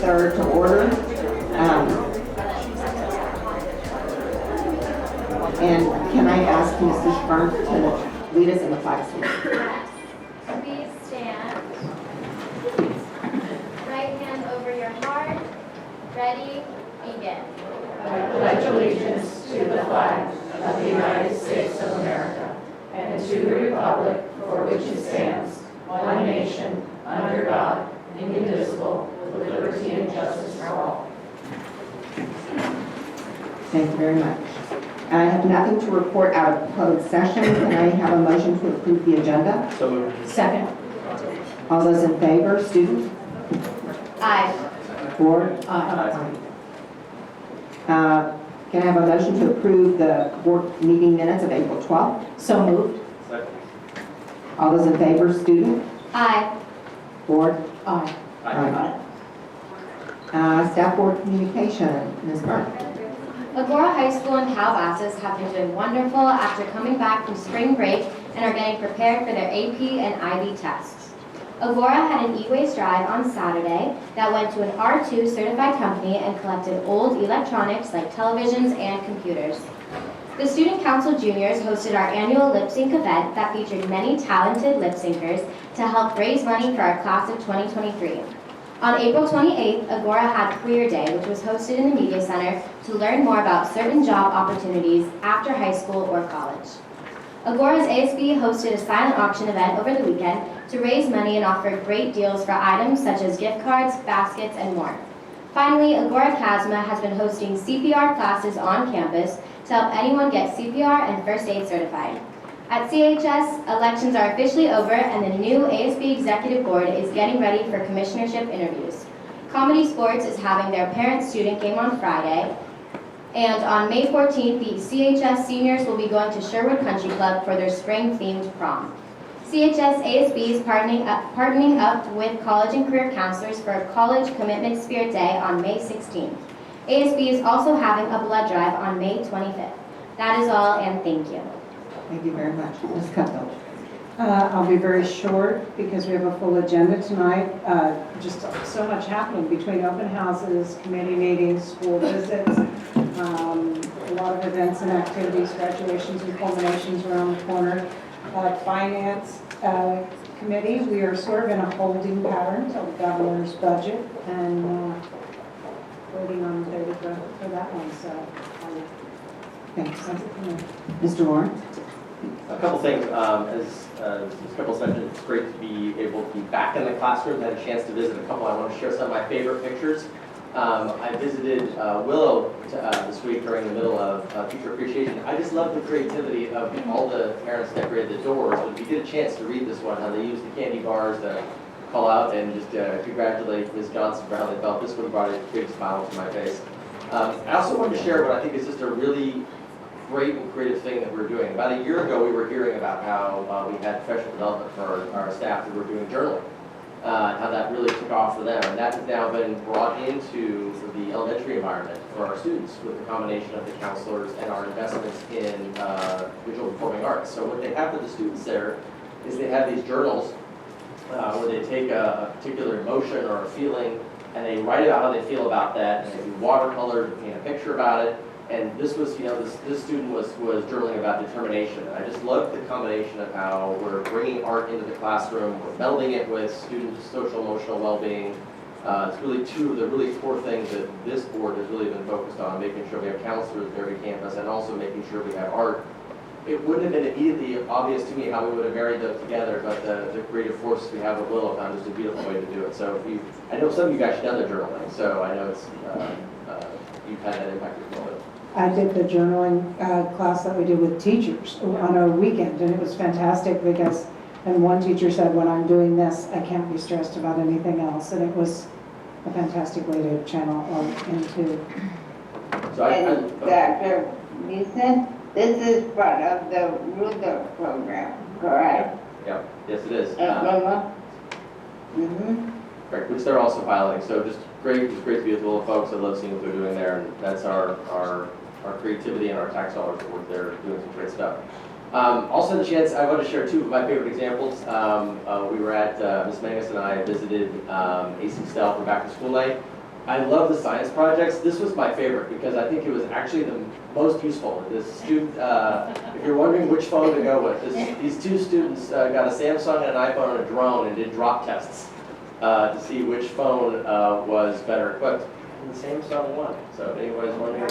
are to order. And can I ask Mrs. Burns to lead us in the flag salute? Please stand. Right hand over your heart. Ready, begin. I pledge allegiance to the flag of the United States of America and to the republic for which it stands, one nation, under God, indivisible, with liberty and justice for all. Thank you very much. I have nothing to report out of closed session. Can I have a motion to approve the agenda? So moved. Second. All those in favor, student? Aye. Board? Aye. Can I have a motion to approve the board meeting minutes of April 12th? So moved. Second. All those in favor, student? Aye. Board? Aye. Aye. Staff board communication, Ms. Burns. Agora High School and Calabasas have been doing wonderful after coming back from spring break and are getting prepared for their AP and IB tests. Agora had an e-waste drive on Saturday that went to an R2 certified company and collected old electronics like televisions and computers. The Student Council Juniors hosted our annual lip sync event that featured many talented lip syncers to help raise money for our class of 2023. On April 28th, Agora had Career Day, which was hosted in the Media Center to learn more about certain job opportunities after high school or college. Agora's ASB hosted a silent auction event over the weekend to raise money and offer great deals for items such as gift cards, baskets, and more. Finally, Agora CASMA has been hosting CPR classes on campus to help anyone get CPR and first aid certified. At CHS, elections are officially over and the new ASB Executive Board is getting ready for commissionership interviews. Comedy Sports is having their parent-student game on Friday, and on May 14th, the CHS seniors will be going to Sherwood Country Club for their spring-themed prom. CHS ASB is partnering up with college and career counselors for a College Commitment Spirit Day on May 16th. ASB is also having a blood drive on May 25th. That is all, and thank you. Thank you very much. Ms. Cutler. I'll be very short because we have a full agenda tonight. Just so much happening between open houses, committee meetings, school visits, a lot of events and activities, graduations and culminations around the corner. Finance committee, we are sort of in a holding pattern till the governor's budget and waiting on the data for that one. So Thanks. that's it for me. Mr. Warren. A couple things. As a couple mentioned, it's great to be able to be back in the classroom. I had a chance to visit a couple. I want to share some of my favorite pictures. I visited Willow this week during the middle of Teacher Appreciation. I just love the creativity of all the parents decorated the doors. But if you get a chance to read this one, how they used the candy bars to call out and just congratulate Ms. Johnson for how they felt. This one brought a big smile to my face. I also wanted to share what I think is just a really great and creative thing that we're doing. About a year ago, we were hearing about how we had professional development for our staff that were doing journaling, how that really took off for them. And that has now been brought into the elementary environment for our students with the combination of the counselors and our investments in visual performing arts. So what they have for the students there is they have these journals where they take a particular emotion or a feeling and they write about how they feel about that, and they do watercolor to paint a picture about it. And this was, this student was journaling about determination. I just love the combination of how we're bringing art into the classroom, we're melding it with students' social emotional well-being. It's really two of the really core things that this board has really been focused on, making sure we have counselors at every campus and also making sure we have art. It wouldn't have been immediately obvious to me how we would have married them together, but the creative forces we have at Willow found is a beautiful way to do it. So I know some of you guys have done the journaling, so I know it's you've had that impact as well. I did the journaling class that we did with teachers on a weekend, and it was fantastic because, and one teacher said, when I'm doing this, I can't be stressed about anything else, and it was a fantastic way to channel art into. So And Dr. Beeson, this is part of the Ruler program, correct? Yep, yes it is. Correct, which they're also piloting. So just great, it's great to be with all the folks. I love seeing what they're doing there, and that's our creativity and our tax dollars that work there doing some great stuff. Also the chance, I want to share two of my favorite examples. We were at, Ms. Mangus and I visited AC Stell for back to school night. I love the science projects. This was my favorite because I think it was actually the most useful. This student, if you're wondering which phone to go with, these two students got a Samsung and an iPhone and a drone and did drop tests to see which phone was better equipped. And the Samsung won. So if anybody's wondering,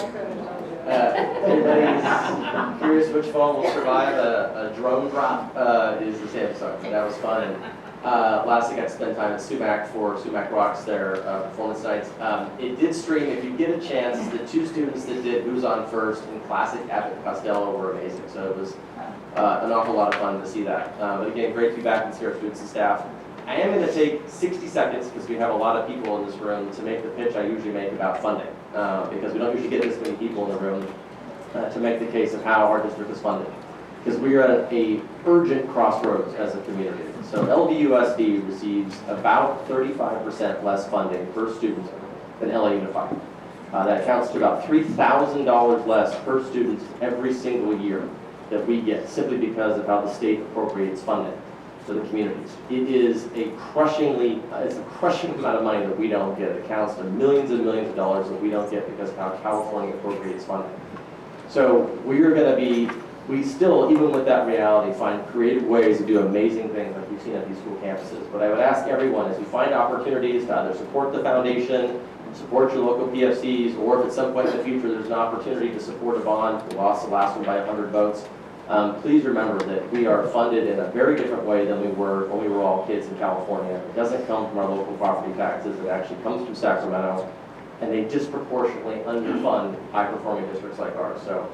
anybody's curious which phone will survive a drone drop, is the Samsung. So that was fun. And, last I got to spend time at Sumac for Sumac Rocks, their performance nights. It did stream. If you get a chance, the two students that did Who's On First and Classic Abbott Costello were amazing. So it was an awful lot of fun to see that. But again, great to be back and see our students and staff. I am going to take 60 seconds, because we have a lot of people in this room, to make the pitch I usually make about funding, because we don't usually get this many people in the room to make the case of how our district is funded. Because we are at a urgent crossroads as a community. So LVUSD receives about 35% less funding per student than LA Unified. That accounts to about $3,000 less per student every single year that we get, simply because of how the state appropriates funding to the communities. It is it's a crushing amount of money that we don't get. It accounts to millions and millions of dollars that we don't get because of how California appropriates funding. So we still, even with that reality, find creative ways to do amazing things like we've seen at these school campuses. But I would ask everyone, as you find opportunities to either support the foundation, support your local PFCs, or if at some point in the future there's an opportunity to support a bond, we lost the last one by 100 votes, please remember that we are funded in a very different way than we were when we were all kids in California. It doesn't come from our local property taxes, it actually comes from Sacramento, and they disproportionately underfund high-performing districts like ours. So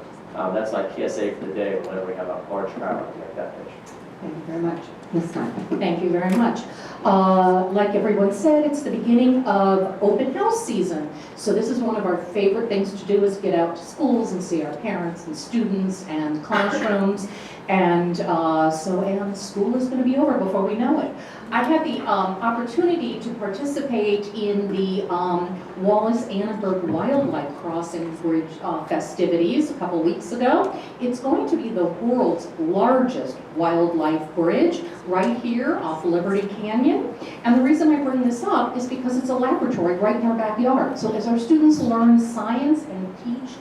that's my PSA for the day whenever we have a large crowd to make that pitch. Thank you very much. Ms. Stein. Thank you very much. Like everyone said, it's the beginning of open house season. So this is one of our favorite things to do, is get out to schools and see our parents and students and classrooms. And school is going to be over before we know it. I had the opportunity to participate in the Wallace-Annenberg Wildlife Crossing Bridge festivities a couple weeks ago. It's going to be the world's largest wildlife bridge right here off Liberty Canyon. And the reason I bring this up is because it's a laboratory right in our backyard. So as our students learn science and teach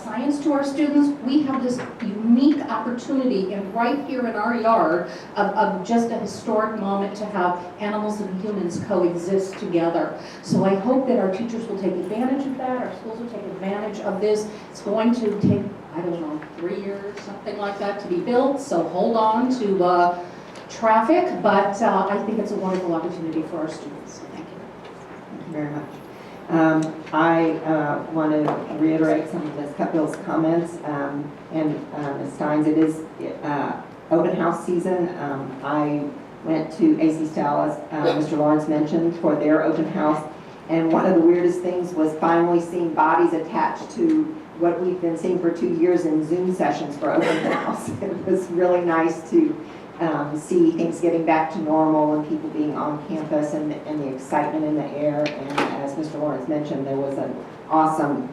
science to our students, we have this unique opportunity right here in our yard of just a historic moment to have animals and humans coexist together. So I hope that our teachers will take advantage of that, our schools will take advantage of this. It's going to take, 3 years, something like that, to be built, so hold on to traffic, but I think it's a wonderful opportunity for our students. Thank you. Thank you very much. I want to reiterate some of Ms. Cutbill's comments, and Ms. Stein's. It is open house season. I went to AC Style, as Mr. Lawrence mentioned, for their open house, and one of the weirdest things was finally seeing bodies attached to what we've been seeing for 2 years in Zoom sessions for open house. It was really nice to see things getting back to normal and people being on campus and the excitement in the air. And as Mr. Lawrence mentioned, there was an awesome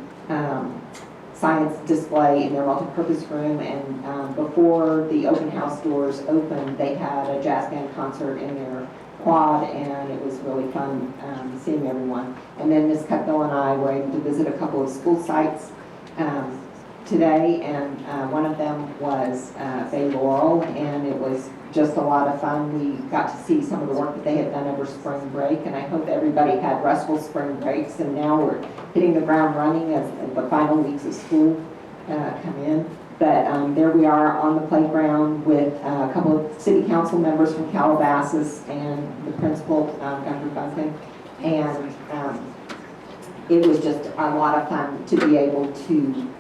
science display in their multipurpose room. And before the open house doors opened, they had a jazz band concert in their quad, and it was really fun seeing everyone. And then Ms. Cutbill and I were able to visit a couple of school sites today, and one of them was Bay Laurel, and it was just a lot of fun. We got to see some of the work that they had done over spring break, and I hope everybody had restful spring breaks, and now we're hitting the ground running as the final weeks of school come in. But there we are on the playground with a couple of city council members from Calabasas and the principal, Dr. Duncan, and it was just a lot of fun to be able to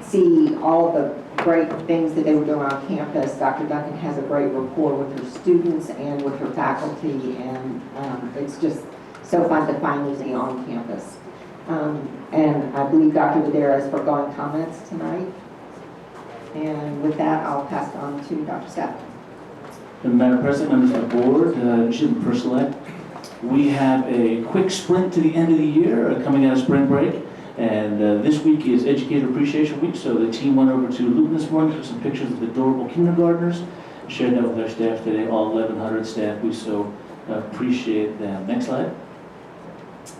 see all the great things that they were doing on campus. Dr. Duncan has a great rapport with her students and with her faculty, and it's just so fun to finally be on campus. And I believe Dr. Videra is foregoing comments tonight. And with that, I'll pass it on to Dr. Stepp. Madam President, members of the board, Jim Persolette, we have a quick sprint to the end of the year coming out of spring break. And this week is Educator Appreciation Week, so the team went over to Luton this morning for some pictures of adorable kindergartners, shared that with our staff today, all 1,100 staff. We so appreciate them. Next slide.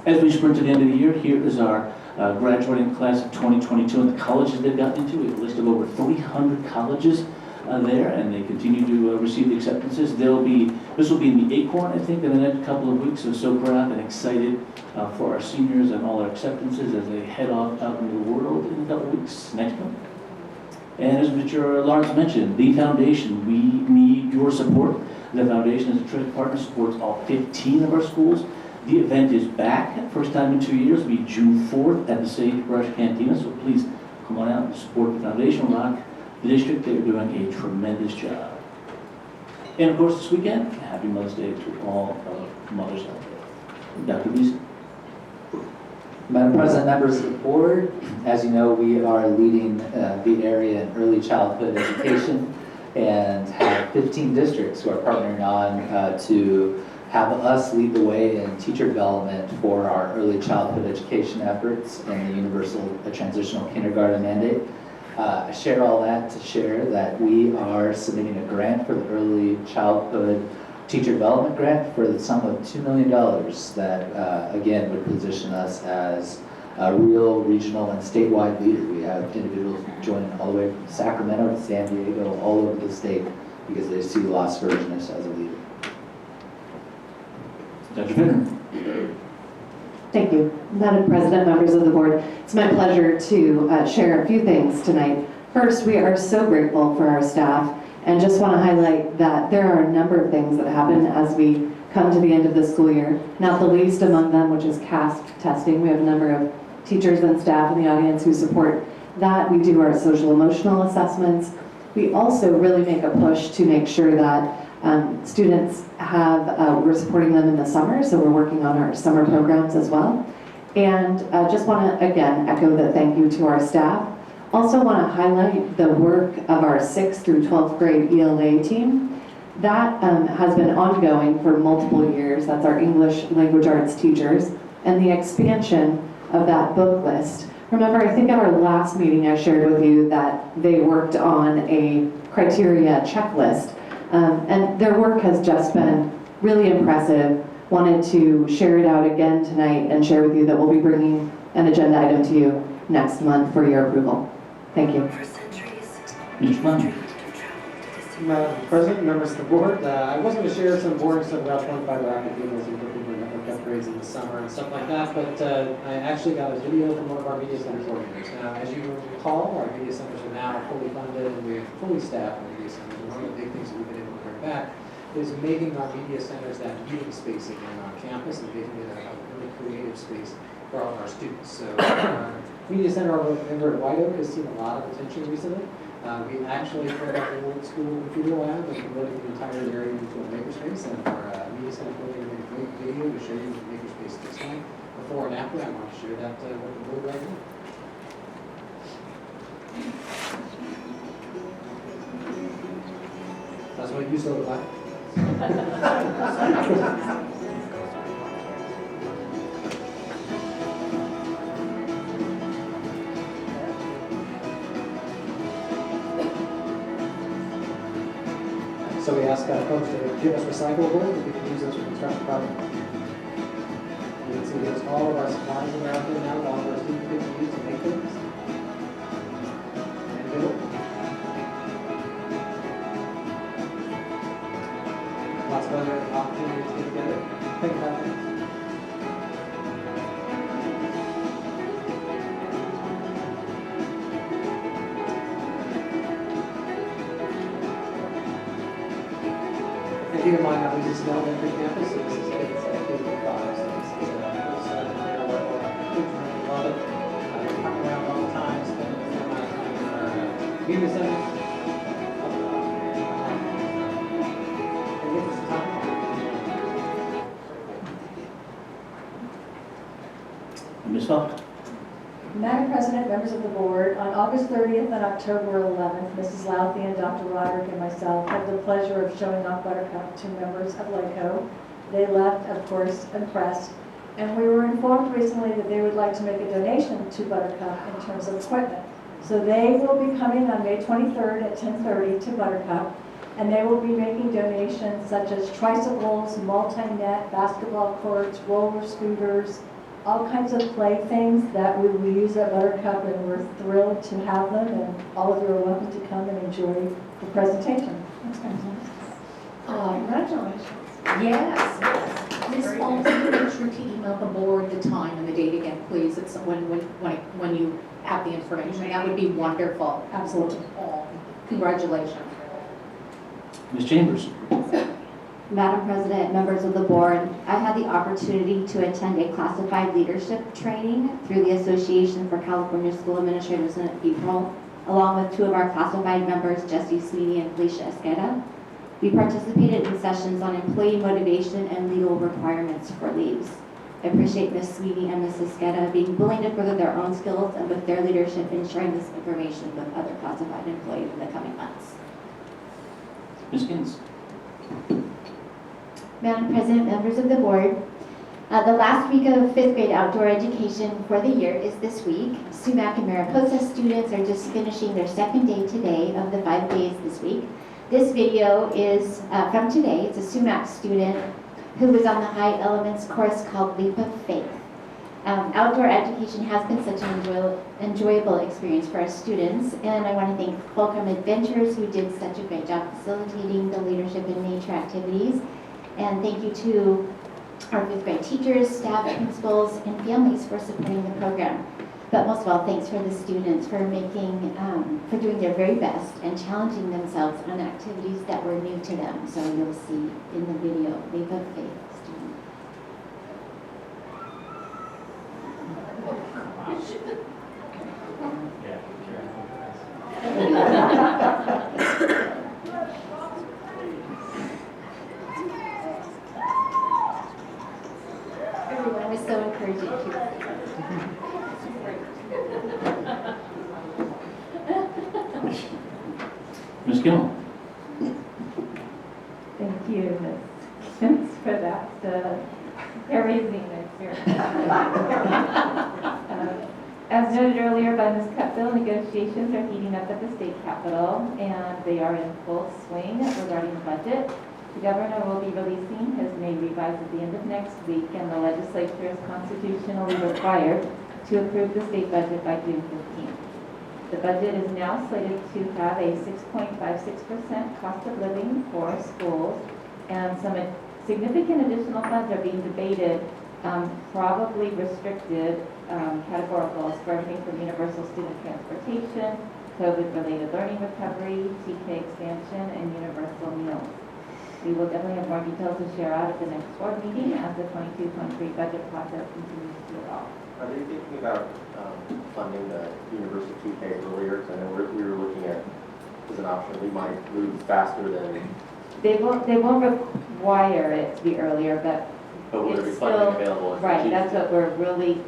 As we sprint to the end of the year, here is our graduating class of 2022 and the colleges they've gotten into. We have a list of over 300 colleges there, and they continue to receive the acceptances. This will be in the Acorn, I think, in the next couple of weeks. So proud and excited for our seniors and all our acceptances as they head off out into the world in a couple of weeks next month. And as Mr. Lawrence mentioned, the foundation, we need your support. The foundation as a trusted partner supports all 15 of our schools. The event is back, first time in 2 years, it'll be June 4th at the Sagebrush Cantina, so please come on out and support the foundation, rock the district. They're doing a tremendous job. And of course, this weekend, happy Mother's Day to all of mothers out there. Dr. Beasley. Madam President, members of the board, as you know, we are leading the area in early childhood education and have 15 districts who are partnering on to have us lead the way in teacher development for our early childhood education efforts and the universal transitional kindergarten mandate. I share all that to share that we are submitting a grant for the early childhood teacher development grant for the sum of $2 million that, again, would position us as a real regional and statewide leader. We have individuals joining all the way from Sacramento to San Diego, all over the state, because they see Las Virgenes as a leader. Dr. Finner. Thank you. Madam President, members of the board, it's my pleasure to share a few things tonight. First, we are so grateful for our staff and just want to highlight that there are a number of things that happen as we come to the end of the school year, not the least among them, which is CASP testing. We have a number of teachers and staff in the audience who support that. We do our social emotional assessments. We also really make a push to make sure that students we're supporting them in the summer, so we're working on our summer programs as well. And just want to, again, echo the thank you to our staff. Also want to highlight the work of our 6th through 12th grade ELA team. That has been ongoing for multiple years. That's our English language arts teachers. And the expansion of that book list. Remember, I think at our last meeting I shared with you that they worked on a criteria checklist. And their work has just been really impressive. Wanted to share it out again tonight and share with you that we'll be bringing an agenda item to you next month for your approval. Thank you. Mr. Fleming. Madam President, members of the board, I was going to share some boring stuff about 25 academics and looking network upgrades in the summer and stuff like that, but I actually got a video from one of our media centers coordinators. Now, as you recall, our media centers are now fully funded and we're fully staffed in media centers. And one of the big things that we've been able to bring back is making our media centers that meeting space again on campus and making it a really creative space for all of our students. So media center over at White Oak has seen a lot of attention recently. We actually put up an old school computer lab and converted the entire area into a makerspace, and our media center building made a great video to show you what the makerspace looks like before and after. I want to share that with the board right now. That's what you saw like. So we ask folks to give us recyclables, if we can use those for construction projects. You can see there's all of our supplies that are out there now, all of our students can use to make things. And build. Lots of other opportunities to get together, think about things. And keep in mind, now, this is an elementary campus, so this is kids at K-5, so this is their level. Kids really love it. They come around all the time, spend a fair amount of time in our media center. And give us some time. Ms. Falk. Madam President, members of the board, on August 30th and October 11th, Mrs. Louthie and Dr. Roderick and myself had the pleasure of showing off Buttercup to members of LICO. They left, of course, impressed, and we were informed recently that they would like to make a donation to Buttercup in terms of equipment. So they will be coming on May 23rd at 10:30 to Buttercup, and they will be making donations such as tricycles, multi-net, basketball courts, roller scooters, all kinds of playthings that we will use at Buttercup, and we're thrilled to have them, and all of you are welcome to come and enjoy the presentation. Congratulations. Yes, yes. Ms. Holmes, can you make sure to email the board the time and the date again, please? It's when you have the information. That would be wonderful. Absolutely. Congratulations. Ms. Chambers. Madam President, members of the board, I had the opportunity to attend a classified leadership training through the Association for California School Administrators in April, along with two of our classified members, Jesse Sweeney and Felicia Esqueda. We participated in sessions on employee motivation and legal requirements for leaves. I appreciate Ms. Sweeney and Ms. Esqueda being willing to further their own skills and with their leadership in sharing this information with other classified employees in the coming months. Ms. Gaines. Madam President, members of the board, the last week of 5th grade outdoor education for the year is this week. Sumac and Mariposa students are just finishing their second day today of the 5 days this week. This video is from today. It's a Sumac student who was on the High Elements course called Leap of Faith. Outdoor education has been such an enjoyable experience for our students, and I want to thank Fulcrum Adventures, who did such a great job facilitating the leadership in nature activities. And thank you to our 5th grade teachers, staff, principals, and families for supporting the program. But most of all, thanks for the students for for doing their very best and challenging themselves on activities that were new to them. So you'll see in the video, Leap of Faith student. Everyone was so encouraging to Ms. Gill. Thank you, Ms. Kins, for that amazing experience. As noted earlier by Ms. Cutbill, negotiations are heating up at the state capitol, and they are in full swing regarding the budget. The governor will be releasing his May revise at the end of next week, and the legislature is constitutionally required to approve the state budget by June 15th. The budget is now slated to have a 6.56% cost of living for schools, and some significant additional funds are being debated, probably restricted categoricals for everything from universal student transportation, COVID-related learning recovery, TK expansion, and universal meals. We will definitely have more details to share out at the next board meeting as the 22-23 budget process continues to evolve. Are they thinking about funding the universal TK earlier? Because I know we were looking at as an option, we might move faster than. They won't require it to be earlier, but Will there be it's funding still, available? If we right, choose that's to? what we're really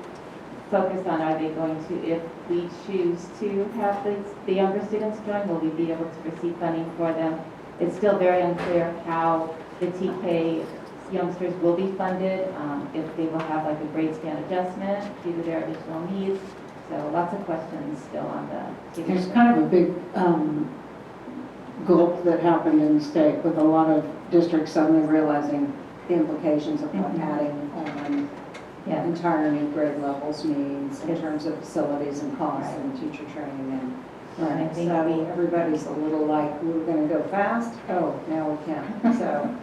focused on. Are they going to, if we choose to have the younger students join, will we be able to receive funding for them? It's still very unclear how the TK youngsters will be funded, if they will have like a grade span adjustment due to their additional needs. So lots of questions still on the. There's kind of a big gulp that happened in the state with a lot of districts suddenly realizing the implications of what adding Yeah. entire new grade levels means in terms of facilities and costs and teacher training And I think so everybody's a little like, we were going to go fast, oh, now we can't. So,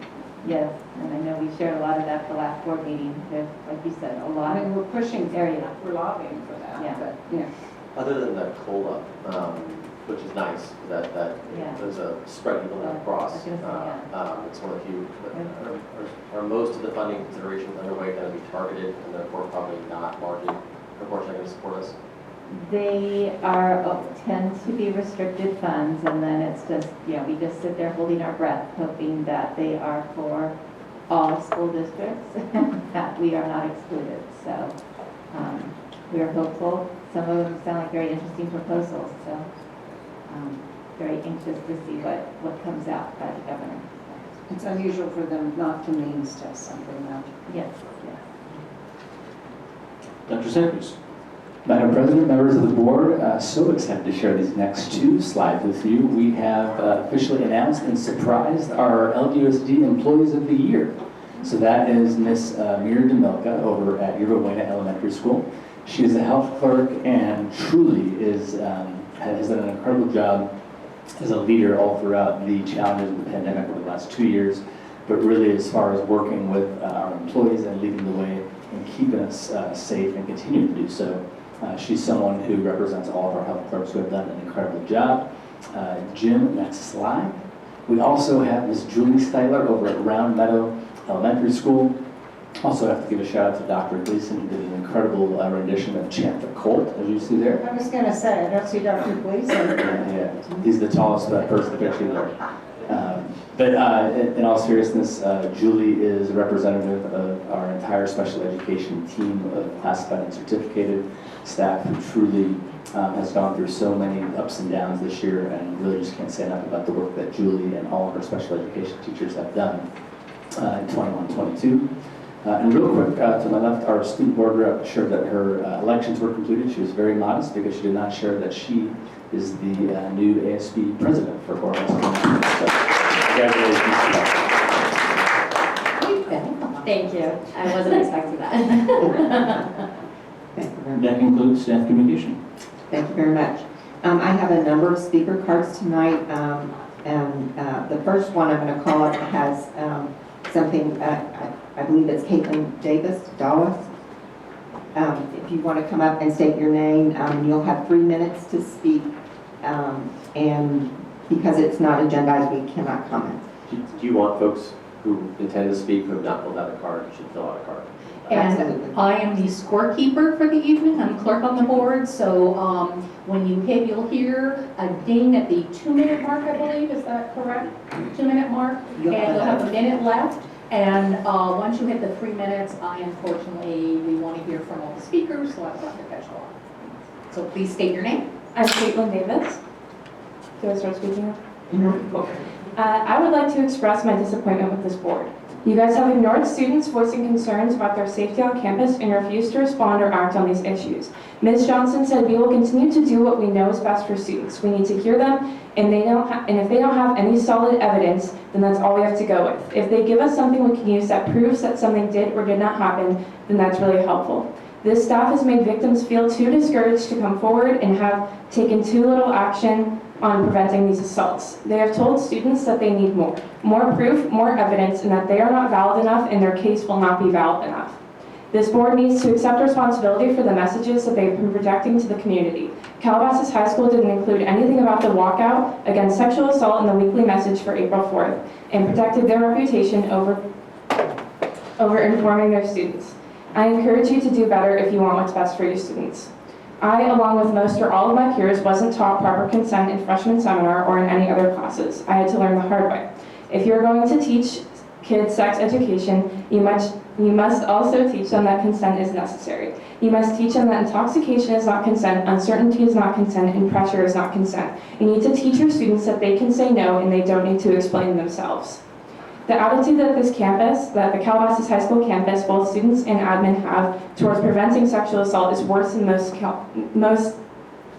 yes, and I know we shared a lot of that at the last board meeting. There's, like you said, a lot. I mean, we're pushing for Area. that, we're lobbying for that, Yeah. but, yeah. Other than the COLA, which is nice, that Yeah. there's a spread evenly across. I was gonna say, It's one of the few, but are most of the funding considerations underway going to be targeted and therefore probably not largely proportionally going to support us? They tend to be restricted funds, and then it's just, we just sit there holding our breath, hoping that they are for all school districts, that we are not excluded. So we are hopeful. Some of them sound like very interesting proposals, so very anxious to see what comes out by the governor. It's unusual for them not to means test something though. Yes, yes. Dr. Sanders. Madam President, members of the board, so excited to share these next two slides with you. We have officially announced and surprised our LDUSD Employees of the Year. So that is Miss Mira DeMilka over at Yerba Buena Elementary School. She is a health clerk and truly has done an incredible job as a leader all throughout the challenges of the pandemic over the last 2 years, but really as far as working with our employees and leading the way and keeping us safe and continuing to do so. She's someone who represents all of our health clerks who have done an incredible job. Jim, next slide. We also have Miss Julie Styler over at Round Meadow Elementary School. Also have to give a shout out to Dr. Gleason, who did an incredible rendition of Chant the Colt, as you see there. I was gonna say, I don't see Dr. Gleason. Yeah, he's the tallest person picture there. But in all seriousness, Julie is a representative of our entire special education team of classified and certificated staff who truly has gone through so many ups and downs this year, and really just can't say enough about the work that Julie and all of our special education teachers have done in 21-22. And real quick, to my left, our student board rep shared that her elections were completed. She was very modest because she did not share that she is the new ASB president for Cora High School. So, congratulations. Thank you. I wasn't expecting that. Thank you very much. That concludes staff communication. Thank you very much. I have a number of speaker cards tonight, and the first one I'm going to call up has something, I believe it's Caitlin Dallas. If you want to come up and state your name, you'll have 3 minutes to speak, and because it's not agendized, we cannot comment. Do you want folks who intend to speak who have not filled out a card, should fill out a card? Absolutely. And I am the scorekeeper for the evening. I'm clerk on the board, so when you hit, you'll hear a ding at the 2-minute mark, I believe. Is that correct? 2-minute mark? And you'll have a minute left. And once you hit the 3 minutes, unfortunately, we want to hear from all the speakers, so I'm going to catch all. So please state your name. I'm Caitlin Davis. Do I start speaking now? Okay. I would like to express my disappointment with this board. You guys have ignored students voicing concerns about their safety on campus and refused to respond or act on these issues. Ms. Johnson said we will continue to do what we know is best for students. We need to hear them, and if they don't have any solid evidence, then that's all we have to go with. If they give us something we can use that proves that something did or did not happen, then that's really helpful. This staff has made victims feel too discouraged to come forward and have taken too little action on preventing these assaults. They have told students that they need more proof, more evidence, and that they are not valid enough and their case will not be valid enough. This board needs to accept responsibility for the messages that they've been projecting to the community. Calabasas High School didn't include anything about the walkout against sexual assault in the weekly message for April 4th and protected their reputation over informing their students. I encourage you to do better if you want what's best for your students. I, along with most or all of my peers, wasn't taught proper consent in freshman seminar or in any other classes. I had to learn the hard way. If you're going to teach kids sex education, you must also teach them that consent is necessary. You must teach them that intoxication is not consent, uncertainty is not consent, and pressure is not consent. You need to teach your students that they can say no and they don't need to explain themselves. The attitude that this campus, that the Calabasas High School campus, both students and admin have towards preventing sexual assault is worse than most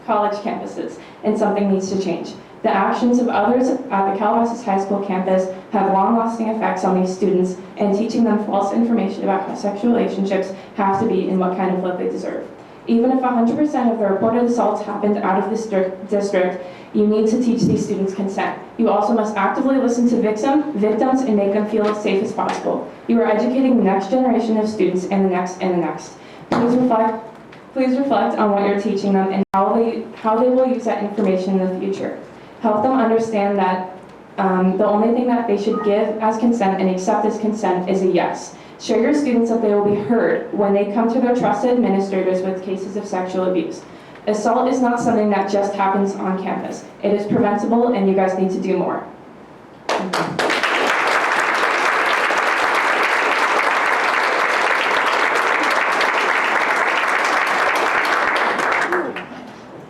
college campuses, and something needs to change. The actions of others at the Calabasas High School campus have long-lasting effects on these students, and teaching them false information about how sexual relationships have to be and what kind of love they deserve. Even if 100% of the reported assaults happened out of this district, you need to teach these students consent. You also must actively listen to victims and make them feel as safe as possible. You are educating the next generation of students and the next and the next. Please reflect on what you're teaching them and how they will use that information in the future. Help them understand that the only thing that they should give as consent and accept as consent is a yes. Show your students that they will be heard when they come to their trusted administrators with cases of sexual abuse. Assault is not something that just happens on campus. It is preventable, and you guys need to do more.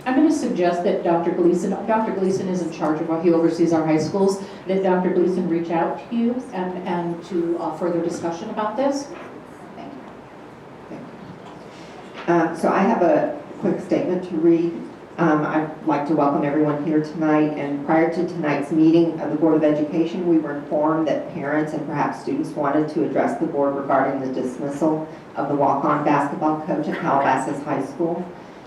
I'm going to suggest that Dr. Gleason is in charge of, he oversees our high schools, that Dr. Gleason reach out to you and to further discussion about this. Thank you. So I have a quick statement to read. I'd like to welcome everyone here tonight, and prior to tonight's meeting of the Board of Education, we were informed that parents and perhaps students wanted to address the board regarding the dismissal of the walk-on basketball coach at Calabasas High School.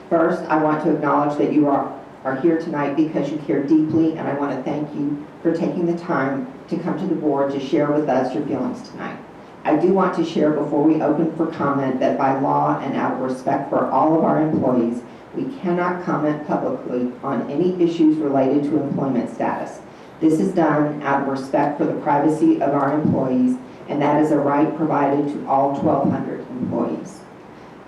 First, I want to acknowledge that you are here tonight because you care deeply, and I want to thank you for taking the time to come to the board to share with us your feelings tonight. I do want to share before we open for comment that by law and out of respect for all of our employees, we cannot comment publicly on any issues related to employment status. This is done out of respect for the privacy of our employees, and that is a right provided to all 1,200 employees.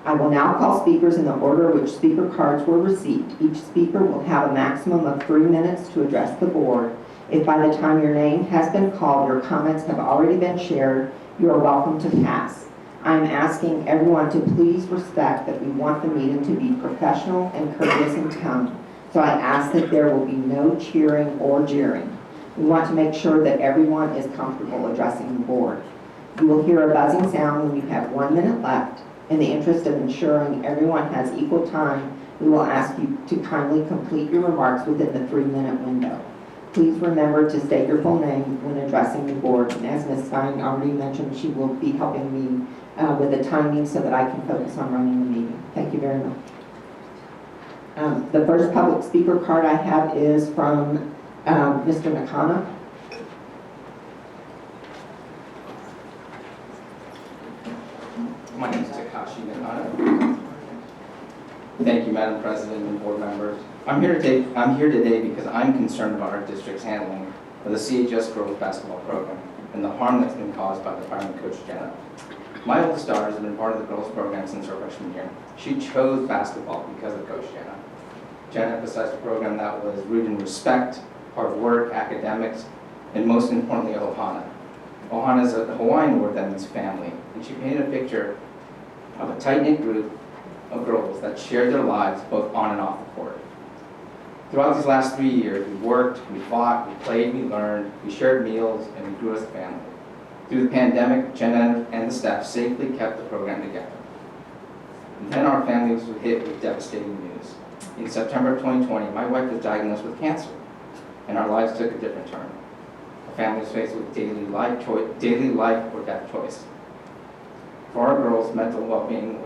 I will now call speakers in the order which speaker cards were received. Each speaker will have a maximum of 3 minutes to address the board. If by the time your name has been called, your comments have already been shared, you are welcome to pass. I am asking everyone to please respect that we want the meeting to be professional and courteous in tone. So I ask that there will be no cheering or jeering. We want to make sure that everyone is comfortable addressing the board. You will hear a buzzing sound when you have 1 minute left. In the interest of ensuring everyone has equal time, we will ask you to kindly complete your remarks within the 3-minute window. Please remember to state your full name when addressing the board. And as Ms. Stein already mentioned, she will be helping me with the timing so that I can focus on running the meeting. Thank you very much. The first public speaker card I have is from Mr. Nakana. My name is Takashi Nakano. Thank you, Madam President and board members. I'm here today because I'm concerned about our district's handling of the CHS girls basketball program and the harm that's been caused by the firing Coach Jenna. My oldest daughter has been part of the girls program since her freshman year. She chose basketball because of Coach Jenna. Jenna emphasized a program that was rooted in respect, hard work, academics, and most importantly, ohana. Ohana is a Hawaiian word that means family, and she painted a picture of a tight-knit group of girls that shared their lives both on and off the court. Throughout these last 3 years, we worked, we fought, we played, we learned, we shared meals, and we grew as a family. Through the pandemic, Jenna and the staff safely kept the program together. And then our family was hit with devastating news. In September of 2020, my wife was diagnosed with cancer, and our lives took a different turn. Our family was faced with daily life or death choice. For our girls, mental well-being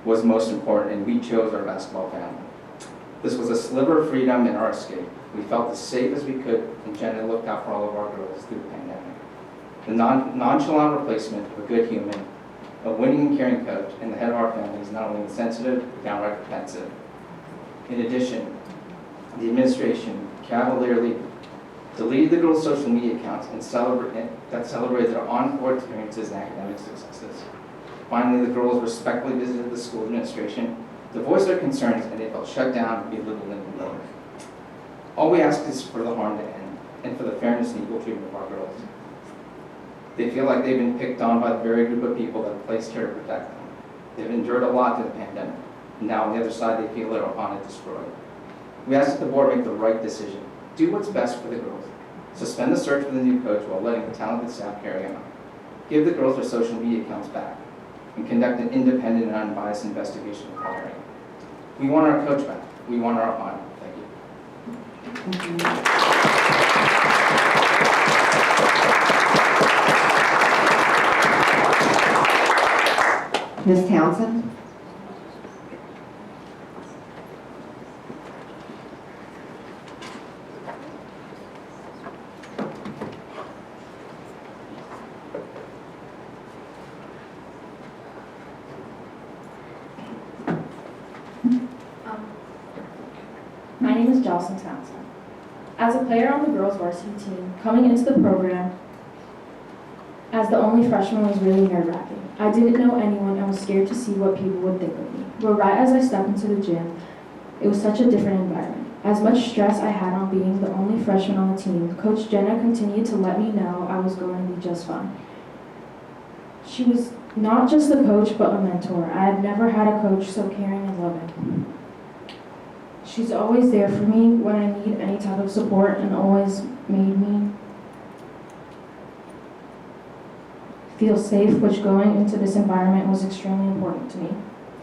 was most important, and we chose our basketball family. This was a sliver of freedom in our escape. We felt as safe as we could, and Jenna looked out for all of our girls through the pandemic. The nonchalant replacement of a good human, a winning and caring coach, and the head of our family is not only insensitive, but downright offensive. In addition, the administration cavalierly deleted the girls' social media accounts and celebrated their on-court experiences and academic successes. Finally, the girls respectfully visited the school administration to voice their concerns, and they felt shut down, belittled, and ignored. All we ask is for the harm to end, and for the fairness and equal treatment of our girls. They feel like they've been picked on by the very group of people that are placed here to protect them. They've endured a lot through the pandemic, and now on the other side they feel their ohana destroyed. We ask that the board make the right decision. Do what's best for the girls. Suspend the search for the new coach while letting the talented staff carry on. Give the girls their social media accounts back, and conduct an independent and unbiased investigation of hiring. We want our coach back. We want our ohana. Thank you. Ms. Townsend? My name is Jocelyn Townsend. As a player on the girls' varsity team, coming into the program as the only freshman was really nerve-wracking. I didn't know anyone and was scared to see what people would think of me. But right as I stepped into the gym, it was such a different environment. As much stress I had on being the only freshman on the team, Coach Jenna continued to let me know I was going to be just fine. She was not just a coach, but a mentor. I had never had a coach so caring and loving. She's always there for me when I need any type of support and always made me feel safe, which going into this environment was extremely important to me.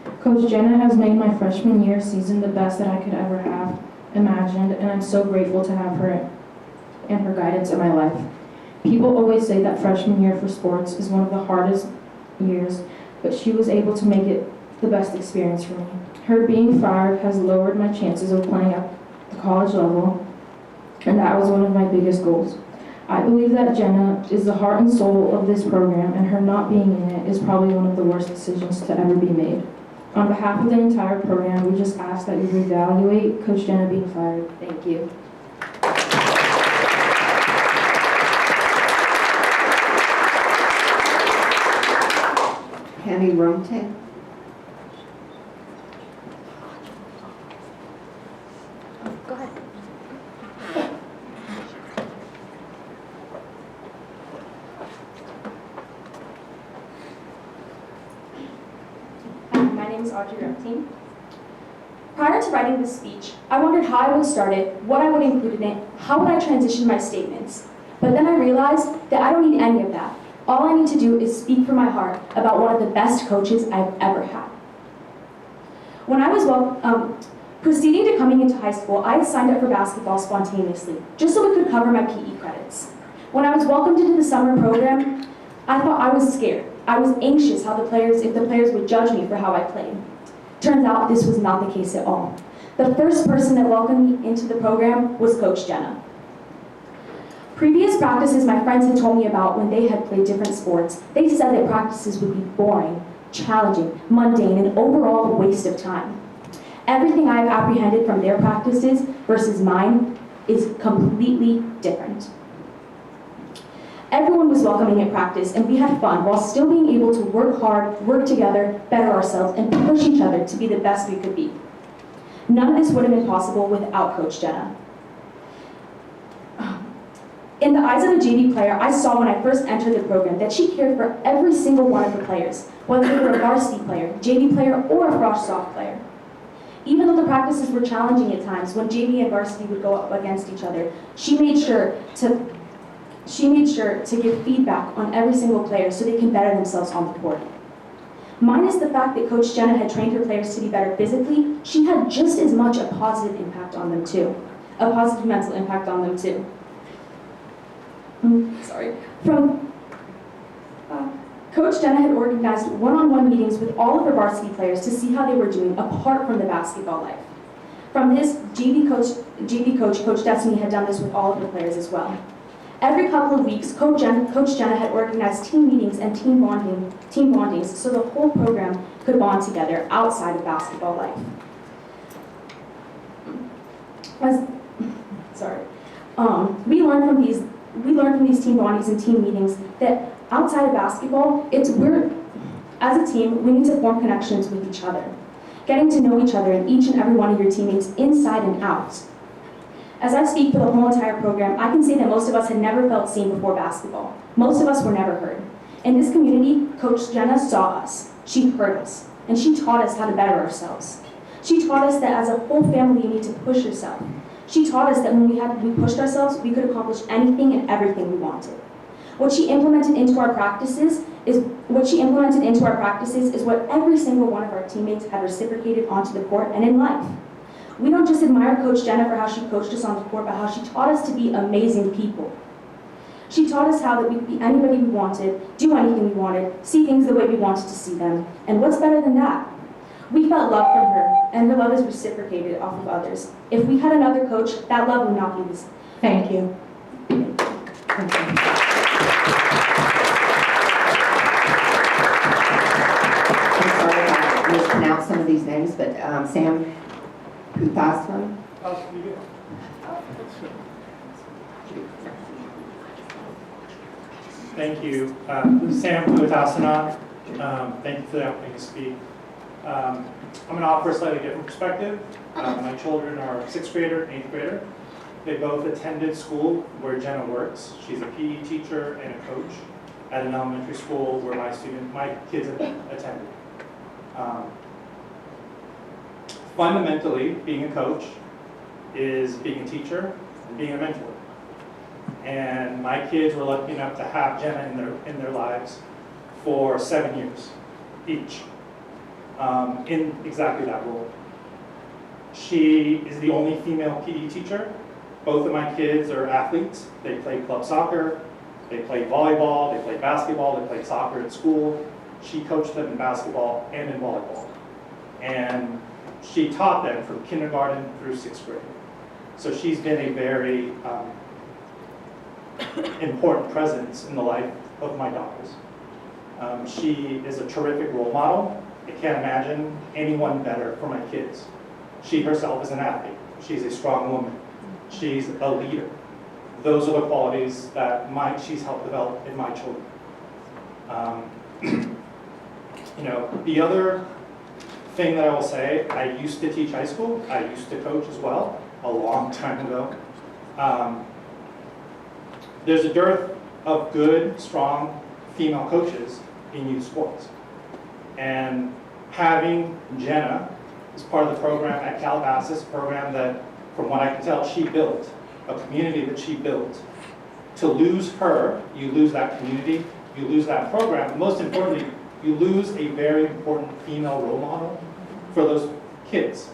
Coach Jenna has made my freshman year season the best that I could ever have imagined, and I'm so grateful to have her and her guidance in my life. People always say that freshman year for sports is one of the hardest years, but she was able to make it the best experience for me. Her being fired has lowered my chances of playing at the college level, and that was one of my biggest goals. I believe that Jenna is the heart and soul of this program, and her not being in it is probably one of the worst decisions to ever be made. On behalf of the entire program, we just ask that you reevaluate Coach Jenna being fired. Thank you. Penny Rumton. Go ahead. My name is Audrey Reptine. Prior to writing this speech, I wondered how I would start it, what I would include in it, how would I transition my statements. But then I realized that I don't need any of that. All I need to do is speak from my heart about one of the best coaches I've ever had. When I was proceeding to coming into high school, I had signed up for basketball spontaneously, just so it could cover my PE credits. When I was welcomed into the summer program, I thought I was scared. I was anxious if the players would judge me for how I played. Turns out this was not the case at all. The first person that welcomed me into the program was Coach Jenna. Previous practices my friends had told me about when they had played different sports, they said that practices would be boring, challenging, mundane, and overall a waste of time. Everything I have apprehended from their practices versus mine is completely different. Everyone was welcoming at practice, and we had fun while still being able to work hard, work together, better ourselves, and push each other to be the best we could be. None of this would have been possible without Coach Jenna. In the eyes of a JV player, I saw when I first entered the program that she cared for every single one of the players, whether they were a varsity player, JV player, or a frosh soft player. Even though the practices were challenging at times, when JV and varsity would go up against each other, she made sure to give feedback on every single player so they can better themselves on the court. Minus the fact that Coach Jenna had trained her players to be better physically, she had just as much a positive impact on them too. A positive mental impact on them too. Coach Jenna had organized one-on-one meetings with all of her varsity players to see how they were doing apart from the basketball life. From this, JV coach, Destiny, had done this with all of the players as well. Every couple of weeks, Coach Jenna had organized team meetings and team bondings so the whole program could bond together outside of basketball life. We learned from these team bondings and team meetings that outside of basketball, as a team, we need to form connections with each other, getting to know each other and each and every one of your teammates inside and out. As I speak for the whole entire program, I can say that most of us had never felt seen before basketball. Most of us were never heard. In this community, Coach Jenna saw us, she heard us, and she taught us how to better ourselves. She taught us that as a whole family, you need to push yourself. She taught us that when we pushed ourselves, we could accomplish anything and everything we wanted. What she implemented into our practices is what every single one of our teammates had reciprocated onto the court and in life. We don't just admire Coach Jenna for how she coached us on the court, but how she taught us to be amazing people. She taught us how that we could be anybody we wanted, do anything we wanted, see things the way we wanted to see them. And what's better than that? We felt love from her, and her love is reciprocated off of others. If we had another coach, that love would not be the same. Thank you. I'm sorry if I mispronounced some of these names, but Sam Kuthasman. Thank you. Sam Kuthasana. Thank you for the opportunity to speak. I'm going to offer a slightly different perspective. My children are a 6th grader and 8th grader. They both attended school where Jenna works. She's a PE teacher and a coach at an elementary school where my kids have attended. Fundamentally, being a coach is being a teacher and being a mentor. And my kids were lucky enough to have Jenna in their lives for 7 years each. in exactly that role. She is the only female PE teacher. Both of my kids are athletes. They play club soccer, they play volleyball, they play basketball, they play soccer at school. She coached them in basketball and in volleyball. And she taught them from kindergarten through 6th grade. So she's been a very important presence in the life of my daughters. She is a terrific role model. I can't imagine anyone better for my kids. She herself is an athlete. She's a strong woman. She's a leader. Those are the qualities that she's helped develop in my children. The other thing that I will say, I used to teach high school. I used to coach as well, a long time ago. There's a dearth of good, strong female coaches in youth sports. And having Jenna as part of the program at Calabasas, a program that, from what I can tell, she built, a community that she built. To lose her, you lose that community, you lose that program, and most importantly, you lose a very important female role model for those kids.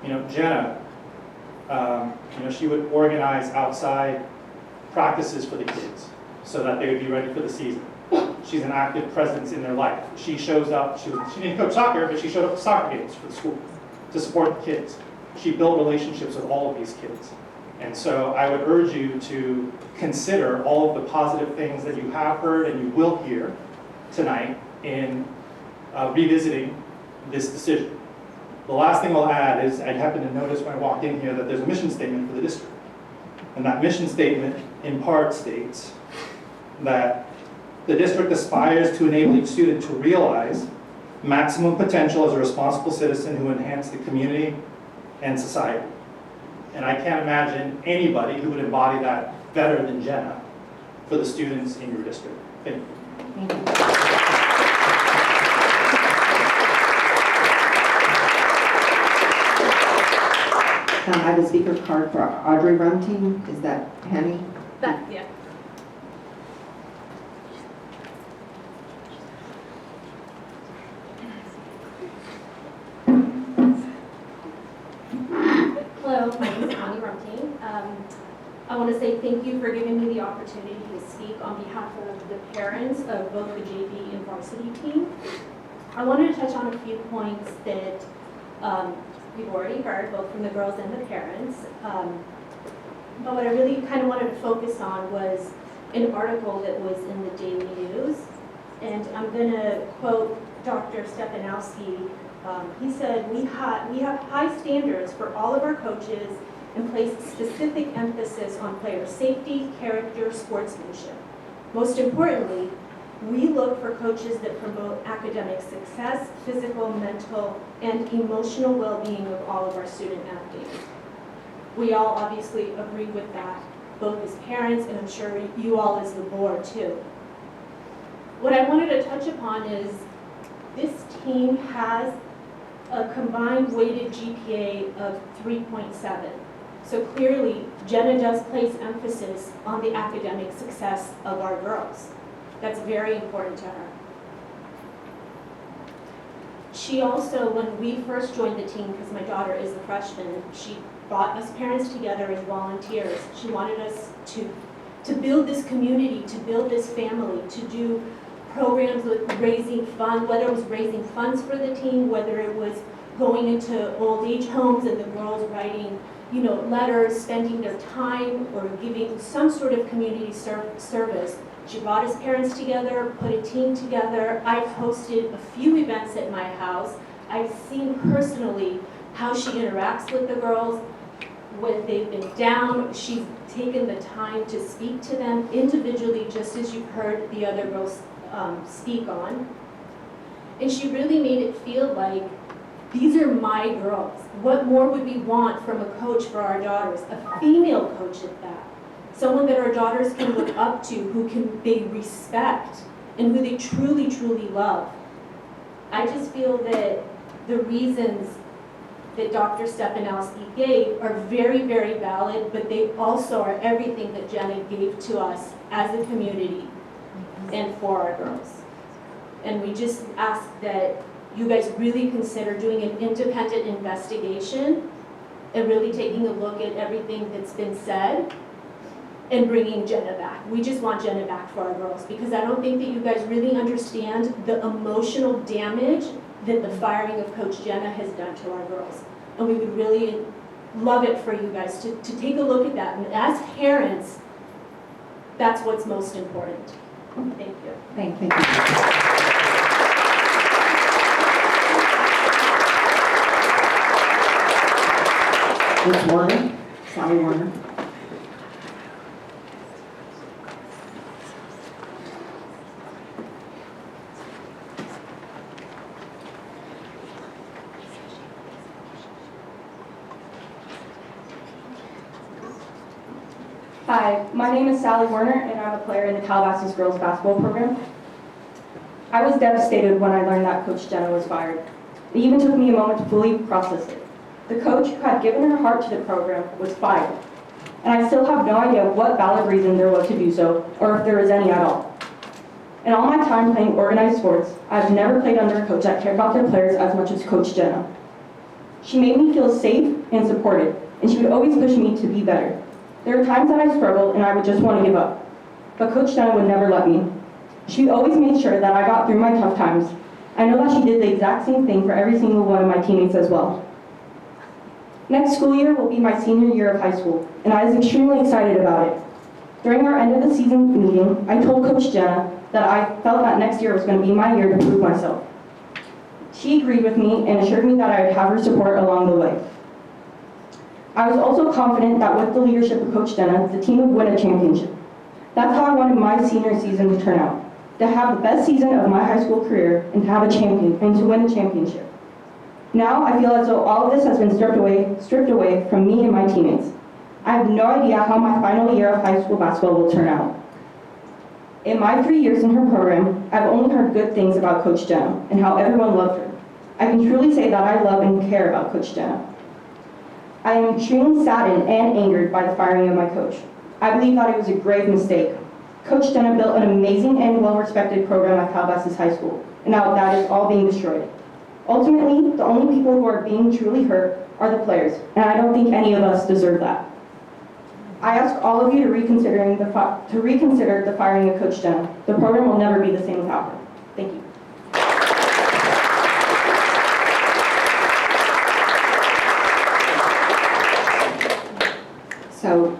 Jenna, she would organize outside practices for the kids so that they would be ready for the season. She's an active presence in their life. She shows up, she didn't coach soccer, but she showed up to soccer games for the school to support the kids. She built relationships with all of these kids. And so I would urge you to consider all of the positive things that you have heard and you will hear tonight in revisiting this decision. The last thing I'll add is I happened to notice when I walked in here that there's a mission statement for the district. And that mission statement in part states that the district aspires to enable each student to realize maximum potential as a responsible citizen who enhance the community and society. And I can't imagine anybody who would embody that better than Jenna for the students in your district. Thank you. Thank you. I have a speaker card for Audrey Rumting. Is that Penny? Yeah. Hello, my name is Connie Rumting. I want to say thank you for giving me the opportunity to speak on behalf of the parents of both the JV and varsity team. I wanted to touch on a few points that we've already heard, both from the girls and the parents. But what I really kind of wanted to focus on was an article that was in the Daily News. And I'm going to quote Dr. Stepanowski. He said, we have high standards for all of our coaches and place specific emphasis on player safety, character, sportsmanship. Most importantly, we look for coaches that promote academic success, physical, mental, and emotional well-being of all of our student athletes. We all obviously agree with that, both as parents and I'm sure you all as the board too. What I wanted to touch upon is this team has a combined weighted GPA of 3.7. So clearly, Jenna does place emphasis on the academic success of our girls. That's very important to her. She also, when we first joined the team, because my daughter is a freshman, she brought us parents together as volunteers. She wanted us to build this community, to build this family, to do programs with raising funds, whether it was raising funds for the team, whether it was going into old age homes and the girls writing, letters, spending their time or giving some sort of community service. She brought us parents together, put a team together. I've hosted a few events at my house. I've seen personally how she interacts with the girls. When they've been down, she's taken the time to speak to them individually, just as you've heard the other girls speak on. And she really made it feel like, these are my girls. What more would we want from a coach for our daughters? A female coach at that. Someone that our daughters can look up to, who they respect, and who they truly, truly love. I just feel that the reasons that Dr. Stepanowski gave are very, very valid, but they also are everything that Jenna gave to us as a community and for our girls. And we just ask that, you guys really consider doing an independent investigation and really taking a look at everything that's been said and bringing Jenna back. We just want Jenna back for our girls, because I don't think that you guys really understand the emotional damage that the firing of Coach Jenna has done to our girls. And we would really love it for you guys to take a look at that. And as parents, that's what's most important. Thank you. Thank you. Ms. Warner, Sally Warner. Hi, my name is Sally Werner, and I'm a player in the Calabasas girls basketball program. I was devastated when I learned that Coach Jenna was fired. It even took me a moment to fully process it. The coach who had given her heart to the program was fired, and I still have no idea what valid reason there was to do so, or if there is any at all. In all my time playing organized sports, I've never played under a coach that cared about their players as much as Coach Jenna. She made me feel safe and supported, and she would always push me to be better. There were times that I struggled and I would just want to give up, but Coach Jenna would never let me. She always made sure that I got through my tough times. I know that she did the exact same thing for every single one of my teammates as well. Next school year will be my senior year of high school, and I was extremely excited about it. During our end of the season meeting, I told Coach Jenna that I felt that next year was going to be my year to prove myself. She agreed with me and assured me that I would have her support along the way. I was also confident that with the leadership of Coach Jenna, the team would win a championship. That's how I wanted my senior season to turn out, to have the best season of my high school career and to have a champion and to win a championship. Now I feel as though all of this has been stripped away from me and my teammates. I have no idea how my final year of high school basketball will turn out. In my 3 years in her program, I've only heard good things about Coach Jenna and how everyone loved her. I can truly say that I love and care about Coach Jenna. I am extremely saddened and angered by the firing of my coach. I believe that it was a grave mistake. Coach Jenna built an amazing and well-respected program at Calabasas High School, and now that is all being destroyed. Ultimately, the only people who are being truly hurt are the players, and I don't think any of us deserve that. I ask all of you to reconsider the firing of Coach Jenna. The program will never be the same without her. Thank you. So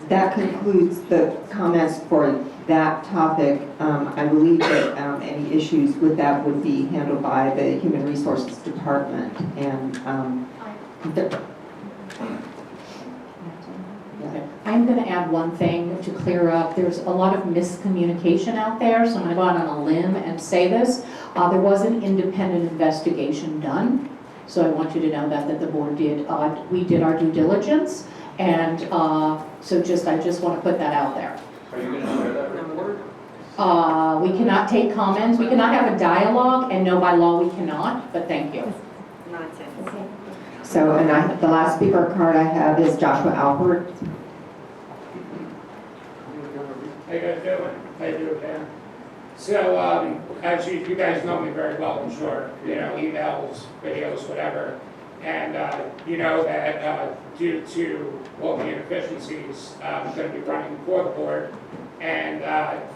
that concludes the comments for that topic. I believe that any issues with that would be handled by the Human Resources Department. And I'm going to add one thing to clear up. There's a lot of miscommunication out there, so I'm going to go out on a limb and say this. There was an independent investigation done, so I want you to know that the board did. We did our due diligence, and so I just want to put that out there. Are you going to share that report? We cannot take comments. We cannot have a dialogue, and no, by law we cannot. But thank you. so, and the last speaker card I have is Joshua Albert. How you guys doing? How you doing, Dan? So, as you guys know me very well, I'm sure, emails, videos, whatever. And you know that due to all the inefficiencies, I'm going to be running for the board. And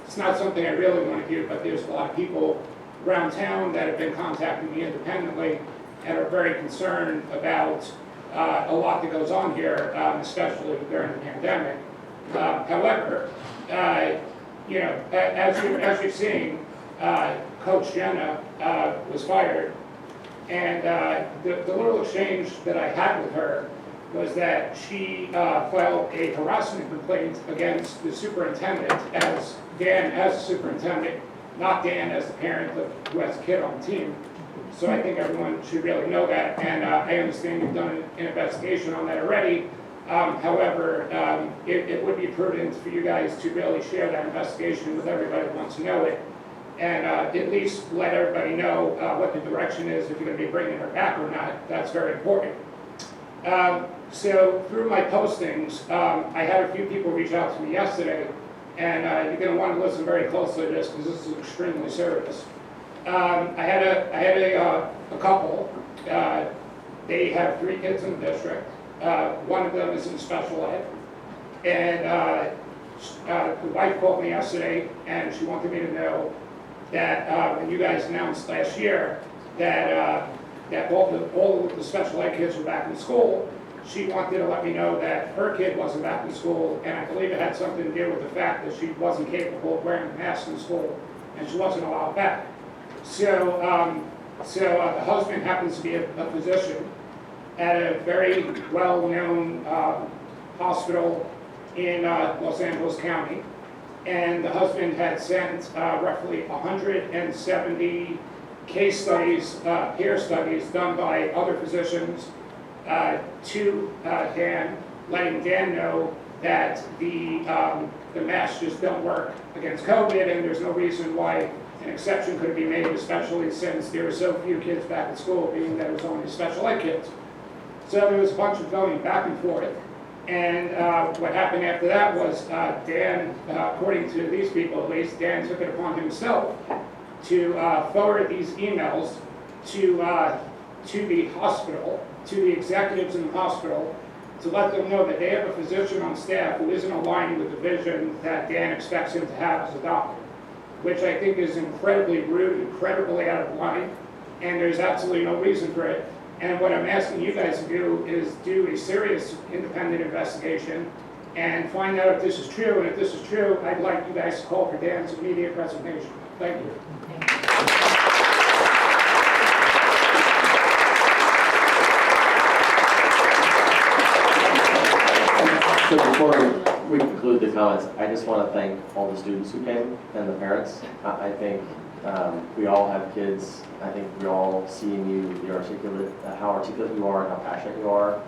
it's not something I really want to do, but there's a lot of people around town that have been contacting me independently and are very concerned about a lot that goes on here, especially during the pandemic. However, as you're seeing, Coach Jenna was fired, and the little exchange that I had with her was that she filed a harassment complaint against the superintendent, as Dan as the superintendent, not Dan as the parent who has a kid on the team. So I think everyone should really know that, and I understand you've done an investigation on that already. However, it would be prudent for you guys to really share that investigation with everybody who wants to know it, and at least let everybody know what the direction is, if you're going to be bringing her back or not. That's very important. So through my postings, I had a few people reach out to me yesterday, and you're going to want to listen very closely to this because this is extremely serious. I had a couple. They have 3 kids in the district. One of them is in special ed. And the wife called me yesterday, and she wanted me to know that when you guys announced last year that all of the special ed kids were back in school, she wanted to let me know that her kid wasn't back in school, and I believe it had something to do with the fact that she wasn't capable of wearing a mask in school, and she wasn't allowed back. So, the husband happens to be a physician at a very well-known hospital in Los Angeles County, and the husband had sent roughly 170 case studies, peer studies done by other physicians to Dan, letting Dan know that the masks just don't work against COVID, and there's no reason why an exception could be made, especially since there were so few kids back at school, being that it was only special ed kids. So there was a bunch of going back and forth. And what happened after that was Dan, according to these people at least, Dan took it upon himself to forward these emails to the hospital, to the executives in the hospital, to let them know that they have a physician on staff who isn't aligned with the vision that Dan expects him to have as a doctor, which I think is incredibly rude, incredibly out of line, and there's absolutely no reason for it. And what I'm asking you guys to do is do a serious independent investigation and find out if this is true. And if this is true, I'd like you guys to call for Dan's immediate resignation. Thank you. So before we conclude the comments, I just want to thank all the students who came and the parents. I think we all have kids. I think we all see in you how articulate you are and how passionate you are.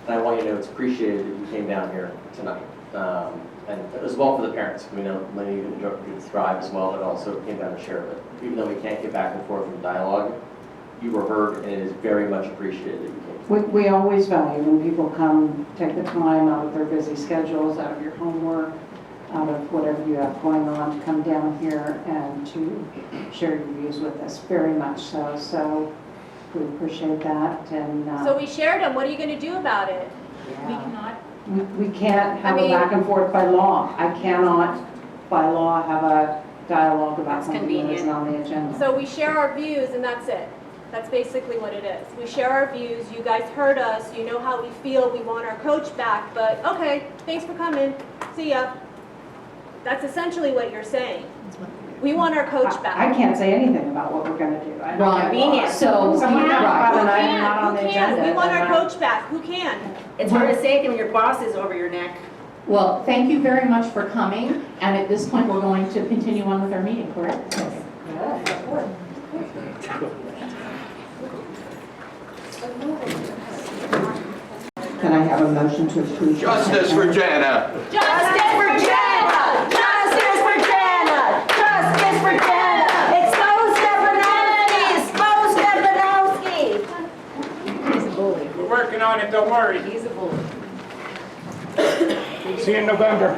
And I want you to know it's appreciated that you came down here tonight. And as well for the parents. We know many of you thrive as well, but also came down to share. But even though we can't get back and forth in dialogue, you were heard, and it is very much appreciated that you came. We always value when people come, take the time out of their busy schedules, out of your homework, out of whatever you have going on, to come down here and to share your views with us, very much so. So we appreciate that. And So we shared them. What are you going to do about it? Yeah. We cannot. We can't have a back and forth by law. I cannot, by law, have a dialogue about something that isn't on the agenda. So we share our views, and that's it. That's basically what it is. We share our views. You guys heard us. You know how we feel. We want our coach back. But okay, thanks for coming. See ya. That's essentially what you're saying. We want our coach back. I can't say anything about what we're going to do. I don't Right. So, someone right. about an item not on the Who can? agenda. We want our then coach back. Who can? It's hard to say it when your boss is over your neck. Well, thank you very much for coming, and at this point, we're going to continue on with our meeting, correct? Can I have a motion to approve? Justice for Jana! Justice for Jana! Justice for Jana! Justice for Jana! Expose Stefanowski! Expose Stefanowski! He's a bully. We're working on it, don't worry. He's a bully. See you in November.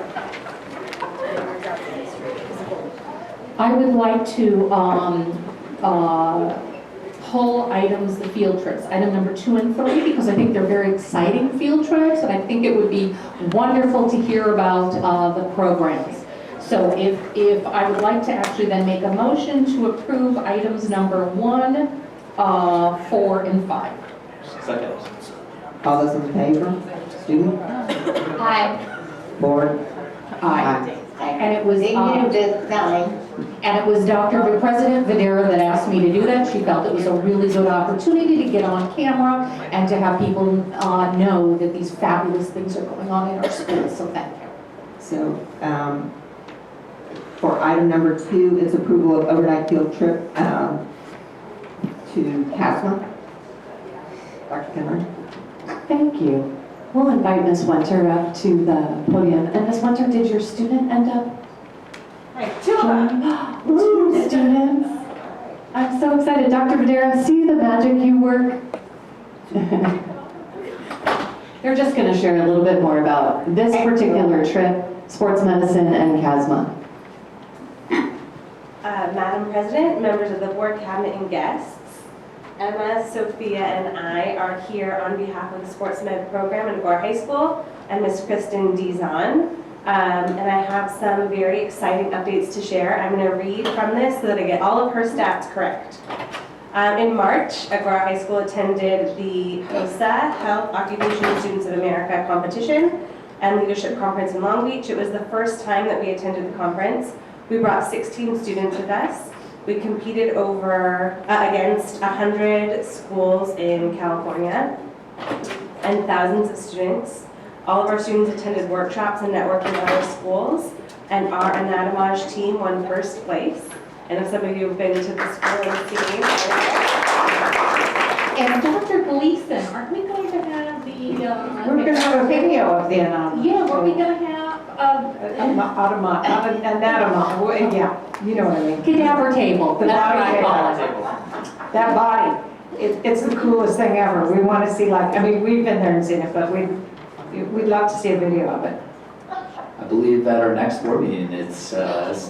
I would like to pull items, the field trips, item number 2 and 3, because I think they're very exciting field trips, and I think it would be wonderful to hear about the programs. So if I would like to actually then make a motion to approve items number 1, 4, and 5. Second. All those in favor? Student? Aye. Board? Aye. And it was, They knew this time. and it was President Videra that asked me to do that. She felt it was a really good opportunity to get on camera and to have people know that these fabulous things are going on in our schools, so thank you. So, for item number 2 is approval of overnight field trip to Casma. Dr. Finley? Thank you. We'll invite Ms. Winter up to the podium. And Ms. Winter, did your student end up? Two of them. Two students. I'm so excited. Dr. Videra, see the magic you work? They're just going to share a little bit more about this particular trip, sports medicine and CASMA. Madam President, members of the board, cabinet, and guests. Emma, Sophia, and I are here on behalf of the Sports Med program at Agora High School and Miss Kristen Dizon. And I have some very exciting updates to share. I'm going to read from this so that I get all of her stats correct. In March, Agora High School attended the HOSA, Health, Occupation, and Students of America competition and leadership conference in Long Beach. It was the first time that we attended the conference. We brought 16 students with us. We competed against 100 schools in California and thousands of students. All of our students attended workshops and networked with other schools, and our anatomage team won first place. And if some of you have been to the school and seen. And Dr. Gleason, aren't we going to have the... We're going to have a video of the anatomy. Yeah, we're going to have... Anatomy, yeah, you know what I mean. Cadaver table, The that's what I body call it. That body, it's the coolest thing ever. We want to see we've been there and seen it, but we'd love to see a video of it. I believe at our next board meeting, it's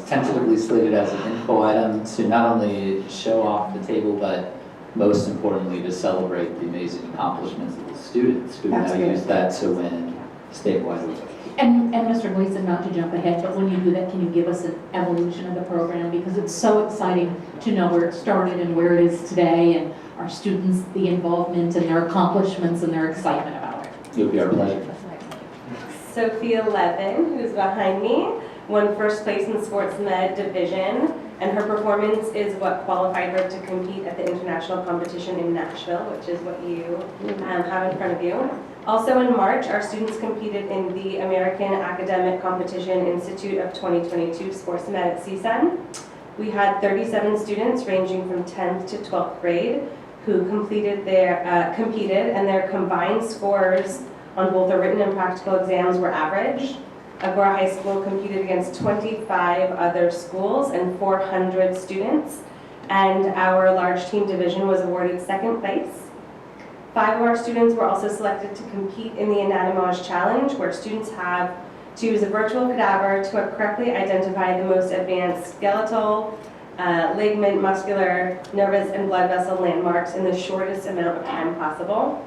tentatively slated as an info item to not only show off the table, but most importantly, to celebrate the amazing accomplishments of the students who now use that to win statewide awards. And Mr. Gleason, not to jump ahead, but when you do that, can you give us an evolution of the program? Because it's so exciting to know where it started and where it is today, and our students, the involvement and their accomplishments and their excitement about it. It would be our pleasure. Sophia Levin, who's behind me, won first place in the Sports Med division, and her performance is what qualified her to compete at the international competition in Nashville, which is what you have in front of you. Also in March, our students competed in the American Academic Competition Institute of 2022 Sports Med at CSUN. We had 37 students ranging from 10th to 12th grade who competed, and their combined scores on both the written and practical exams were average. Agora High School competed against 25 other schools and 400 students, and our large team division was awarded second place. 5 of our students were also selected to compete in the Anatomage Challenge, where students have to use a virtual cadaver to correctly identify the most advanced skeletal, ligament, muscular, nervous, and blood vessel landmarks in the shortest amount of time possible.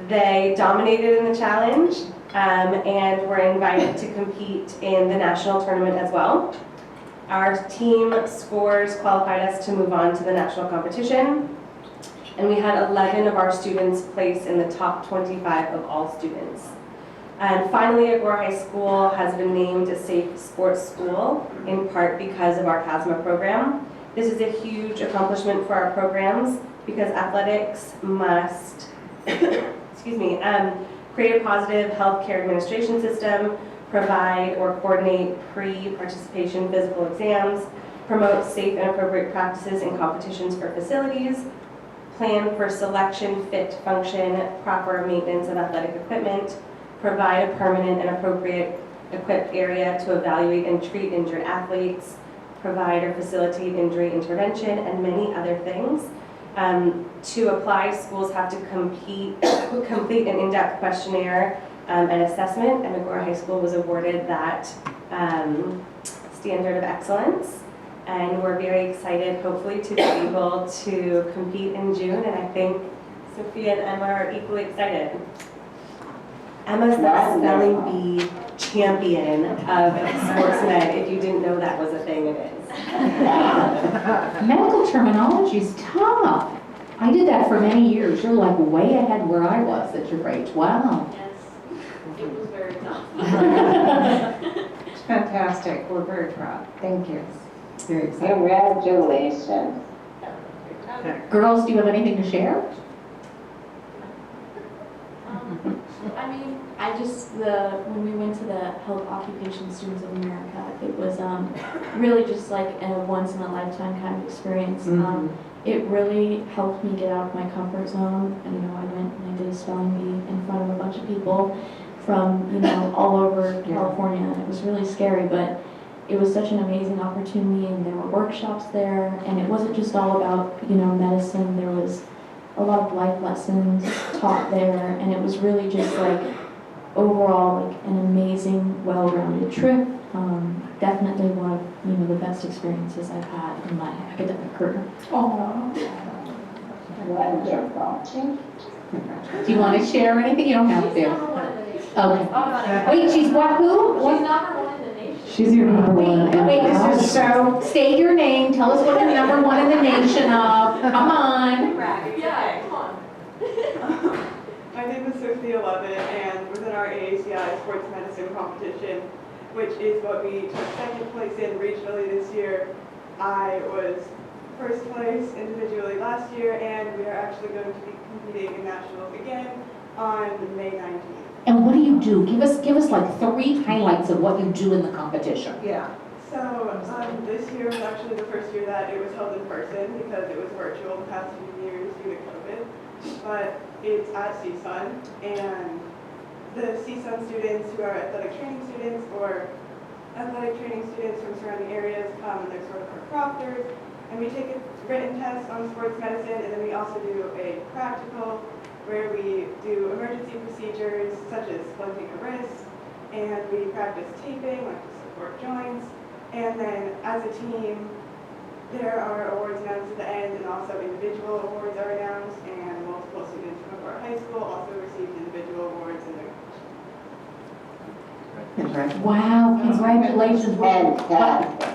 They dominated in the challenge and were invited to compete in the national tournament as well. Our team scores qualified us to move on to the national competition, and we had 11 of our students place in the top 25 of all students. And finally, Agora High School has been named a safe sports school, in part because of our CASMA program. This is a huge accomplishment for our programs because athletics must create a positive healthcare administration system, provide or coordinate pre-participation physical exams, promote safe and appropriate practices in competitions for facilities, plan for selection, fit, function, proper maintenance of athletic equipment, provide a permanent and appropriate equipped area to evaluate and treat injured athletes, provide or facilitate injury intervention, and many other things. To apply, schools have to complete an in-depth questionnaire and assessment, and Agora High School was awarded that standard of excellence. And we're very excited, hopefully, to be able to compete in June, and I think Sophia and Emma are equally excited. Emma's the spelling bee champion of Sports Med. If you didn't know that was a thing, it is. Medical terminology is tough. I did that for many years. You're like way ahead where I was at your age. Wow. Yes, it was very tough. It's fantastic. We're very proud. Thank you. Very exciting. Congratulations. Girls, do you have anything to share? When we went to the Health Occupation Students of America, it was really just like a once in a lifetime kind of experience. It really helped me get out of my comfort zone. And, I went and I did a spelling bee in front of a bunch of people from, all over California. And it was really scary, but it was such an amazing opportunity, and there were workshops there, and it wasn't just all about, medicine. There was a lot of life lessons taught there, and it was really just like overall like an amazing, well-rounded trip. definitely one of the best experiences I've had in my academic career. Wonderful. Do you want to share anything? You don't have to. Okay. Wait, she's what, who? She's number one in the nation. She's your number one. Wait, this is so, state your name, tell us what you're number one in the nation of. Come on. Yeah, come on. My name is Sophia Levitt, and within our AACI sports medicine competition, which is what we took second place in regionally this year, I was first place individually last year, and we are actually going to be competing in nationals again on May 19th. And what do you do? Give us like 3 highlights of what you do in the competition. Yeah. So this year was actually the first year that it was held in person because it was virtual the past few years due to COVID. But it's at CSUN, and the CSUN students who are athletic training students or athletic training students from surrounding areas come, and they're sort of our proctors. And we take a written test on sports medicine, and then we also do a practical where we do emergency procedures such as splinting a wrist, and we practice taping, like to support joints. And then as a team, there are awards announced at the end, and also individual awards are announced, and multiple students from our high school also received individual awards in their Wow, congratulations. Fantastic.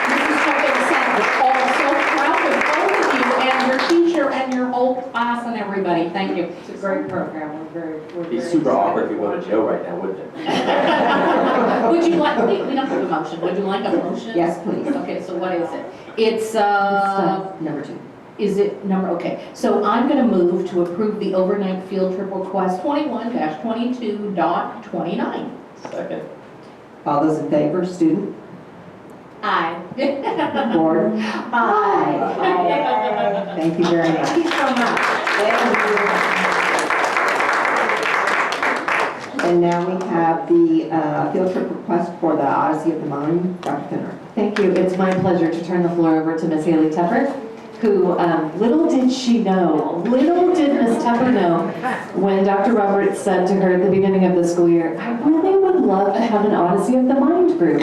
Mrs. Tucker said, we're all so proud of both of you and your teacher and your whole class and everybody. Thank you. It's a great program. We're It'd be very super excited. awkward if you voted no right now, wouldn't it? Would you like, we don't have a motion. Would you like a motion? Yes, please. Okay, so what is it? It's, Number 2. is it number, okay. So I'm going to move to approve the overnight field trip request 21-22.29. Second. All those in favor, student, Aye. board? Aye. Thank you very much. Thank you so much. And now we have the field trip request for the Odyssey of the Mind. Dr. Finner. Thank you. It's my pleasure to turn the floor over to Miss Haley Tepper, who, little did she know, little did Miss Tepper know, when Dr. Roberts said to her at the beginning of the school year, I really would love to have an Odyssey of the Mind group.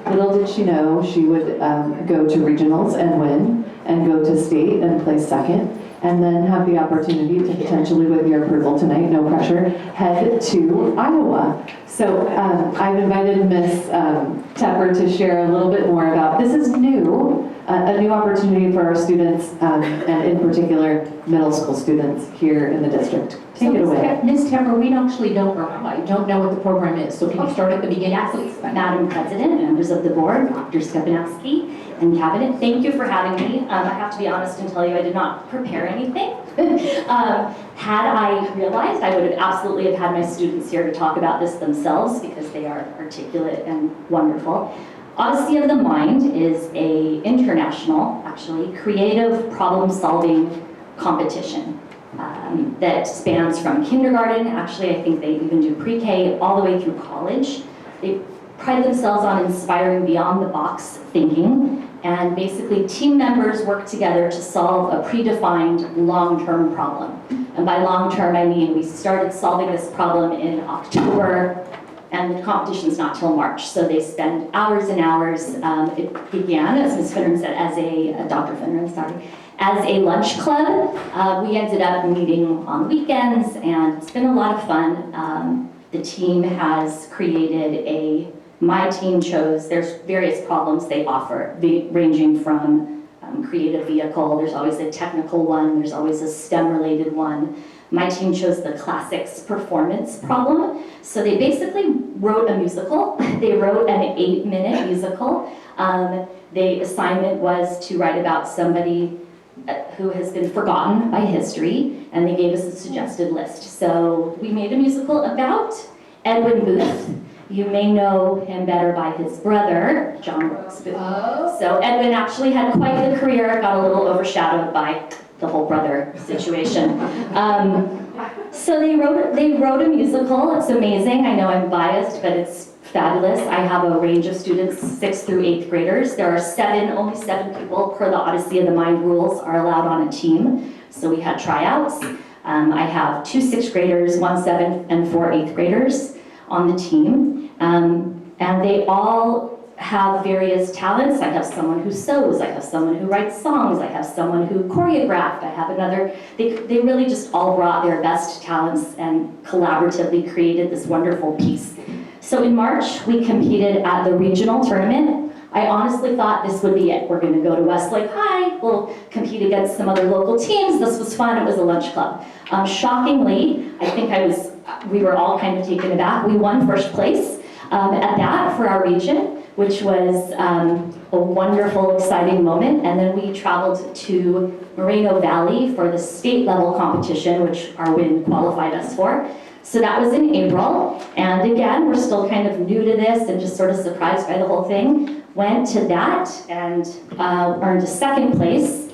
Little did she know she would go to regionals and win, and go to state and place second, and then have the opportunity to potentially, with your approval tonight, no pressure, head to Iowa. So I've invited Miss Tepper to share a little bit more about, this is new, a new opportunity for our students, and in particular, middle school students here in the district. Take it away. Ms. Tepper, we actually don't know what the program is, so can you start at the beginning, please? Madam President, members of the board, Dr. Stepanowski, and cabinet, thank you for having me. I have to be honest and tell you I did not prepare anything. Had I realized, I would have absolutely have had my students here to talk about this themselves because they are articulate and wonderful. Odyssey of the Mind is a international, actually, creative problem-solving competition that spans from kindergarten, actually I think they even do pre-K, all the way through college. They pride themselves on inspiring beyond-the-box thinking, and basically team members work together to solve a predefined long-term problem. And by long-term, I mean we started solving this problem in October, and the competition's not till March, so they spend hours and hours. It began, as Ms. Finneran said, as Dr. Finneran, sorry, as a lunch club. We ended up meeting on weekends, and it's been a lot of fun. The team has created my team chose, there's various problems they offer, ranging from create a vehicle, there's always a technical one, there's always a STEM-related one. My team chose the classics performance problem. So they basically wrote a musical. They wrote an 8-minute musical. The assignment was to write about somebody who has been forgotten by history, and they gave us a suggested list. So we made a musical about Edwin Booth. You may know him better by his brother, John Wilkes Booth. Oh. So Edwin actually had quite the career, got a little overshadowed by the whole brother situation. So they wrote a musical. It's amazing. I know I'm biased, but it's fabulous. I have a range of students, 6th through 8th graders. There are only seven people per the Odyssey of the Mind rules are allowed on a team. So we had tryouts. I have 2 6th graders, 1 7th, and 4 8th graders. on the team. And they all have various talents. I have someone who sews, I have someone who writes songs, I have someone who choreographed, I have another. They really just all brought their best talents and collaboratively created this wonderful piece. So in March, we competed at the regional tournament. I honestly thought this would be it. We're gonna go to Westlake High, we'll compete against some other local teams. This was fun, it was a lunch club. Shockingly, I think we were all kind of taken aback. We won first place at that for our region, which was a wonderful, exciting moment. And then we traveled to Moreno Valley for the state level competition, which our win qualified us for. So that was in April. And again, we're still kind of new to this and just sort of surprised by the whole thing. Went to that and earned a second place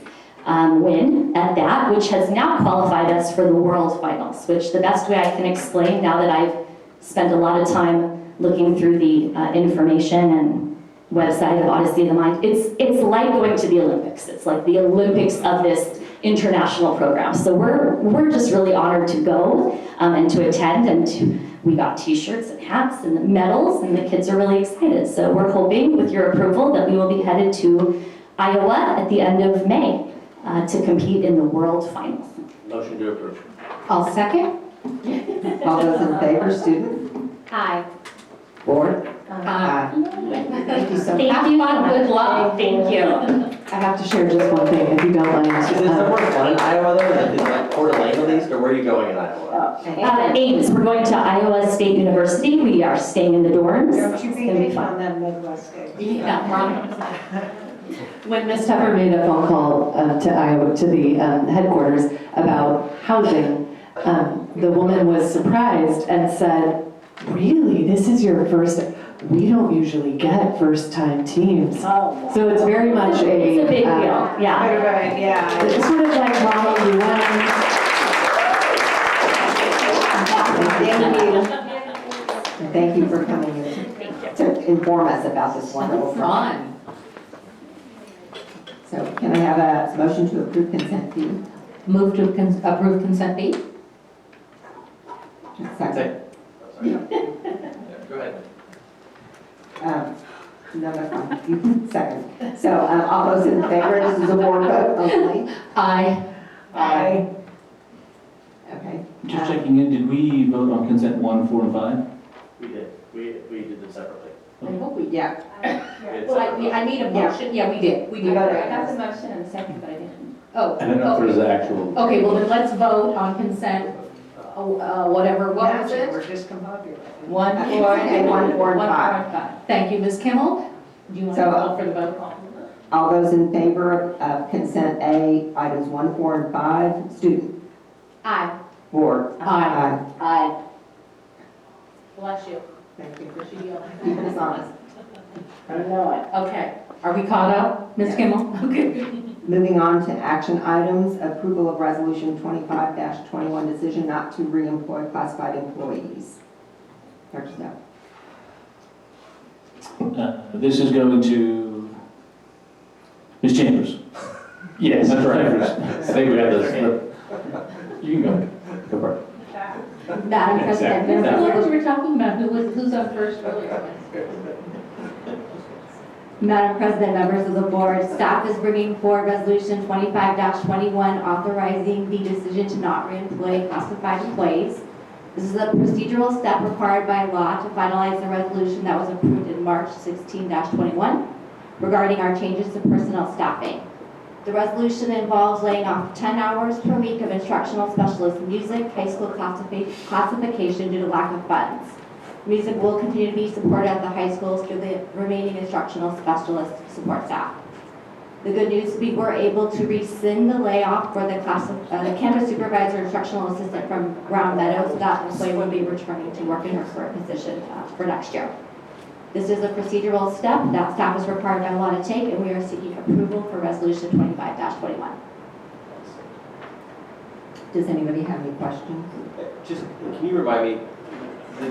win at that, which has now qualified us for the World Finals, which the best way I can explain now that I've spent a lot of time looking through the information and website of Odyssey of the Mind, it's like going to the Olympics. It's like the Olympics of this international program. So we're just really honored to go and to attend, and we got t-shirts and hats and medals, and the kids are really excited. So we're hoping, with your approval, that we will be headed to Iowa at the end of May to compete in the World Finals. Motion to approve. I'll second. All those in favor, student? Aye. Board? Aye. Thank you so much. Thank you. Good luck. Thank you. I have to share just one thing, if you don't mind. Is there somewhere fun in Iowa though? Is it like Coeur d'Alene at least, or where are you going in Iowa? Ames, we're going to Iowa State University. We are staying in the dorms. Don't you It's be gonna be hating fun. on that Midwest day. Yeah. When Ms. Tupper made a phone call to Iowa, to the headquarters about housing, the woman was surprised and said, "Really, this is your first? We don't usually get first-time teams." Oh. So it's very much It's a big deal, yeah. Right, yeah. It's sort of like Mama, you won. Thank you. Thank you for coming in to inform us about this wonderful program. Fun. So can I have a motion to approve consent fee? Move to approve consent B. Second. Yeah, go ahead. No, that's fine. You can second. So all those in favor, this is a board vote only. Aye. Aye. Okay. Just checking in, did we vote on consent 1, 4, and 5? We did. We did them separately. I hope we did. Yeah. Well, I need a motion. Yeah, we did. We did. voted. I got the motion and the second, but I didn't. Oh. I don't know if okay. there's the actual. Okay, well then let's vote on consent, whatever, what was it? We're discombobulated. 1, 4, and 1, 4, and 5. 5. Thank you, Ms. Kimmel. Do you want to So- call for the vote? All those in favor of consent A, items 1, 4, and 5, student, Aye. board. Aye. Aye. Bless you. Thank you. Should you- Keep us honest. I know it. Okay, are we caught up, Ms. Kimmel? Okay. Moving on to action items, approval of resolution 25-21, decision not to reemploy classified employees. Dr. Snow. This is going to Ms. Chambers. Yes, Madam correct. Chambers. I think we have this. You can go. Go for it. Madam President, Exactly. remember what we were talking about, who's on first earlier? Madam President, members of the board, staff is bringing forward resolution 25-21 authorizing the decision to not reemploy classified employees. This is a procedural step required by law to finalize the resolution that was approved in March 16-21 regarding our changes to personnel staffing. The resolution involves laying off 10 hours per week of instructional specialist music, high school classification due to lack of funds. Music will continue to be supported at the high schools through the remaining instructional specialist support staff. The good news, we were able to rescind the layoff for the campus supervisor instructional assistant from Round Meadows. That employee will be returning to work in her current position for next year. This is a procedural step that staff is required by law to take, and we are seeking approval for resolution 25-21. Does anybody have any questions? Just, can you remind me,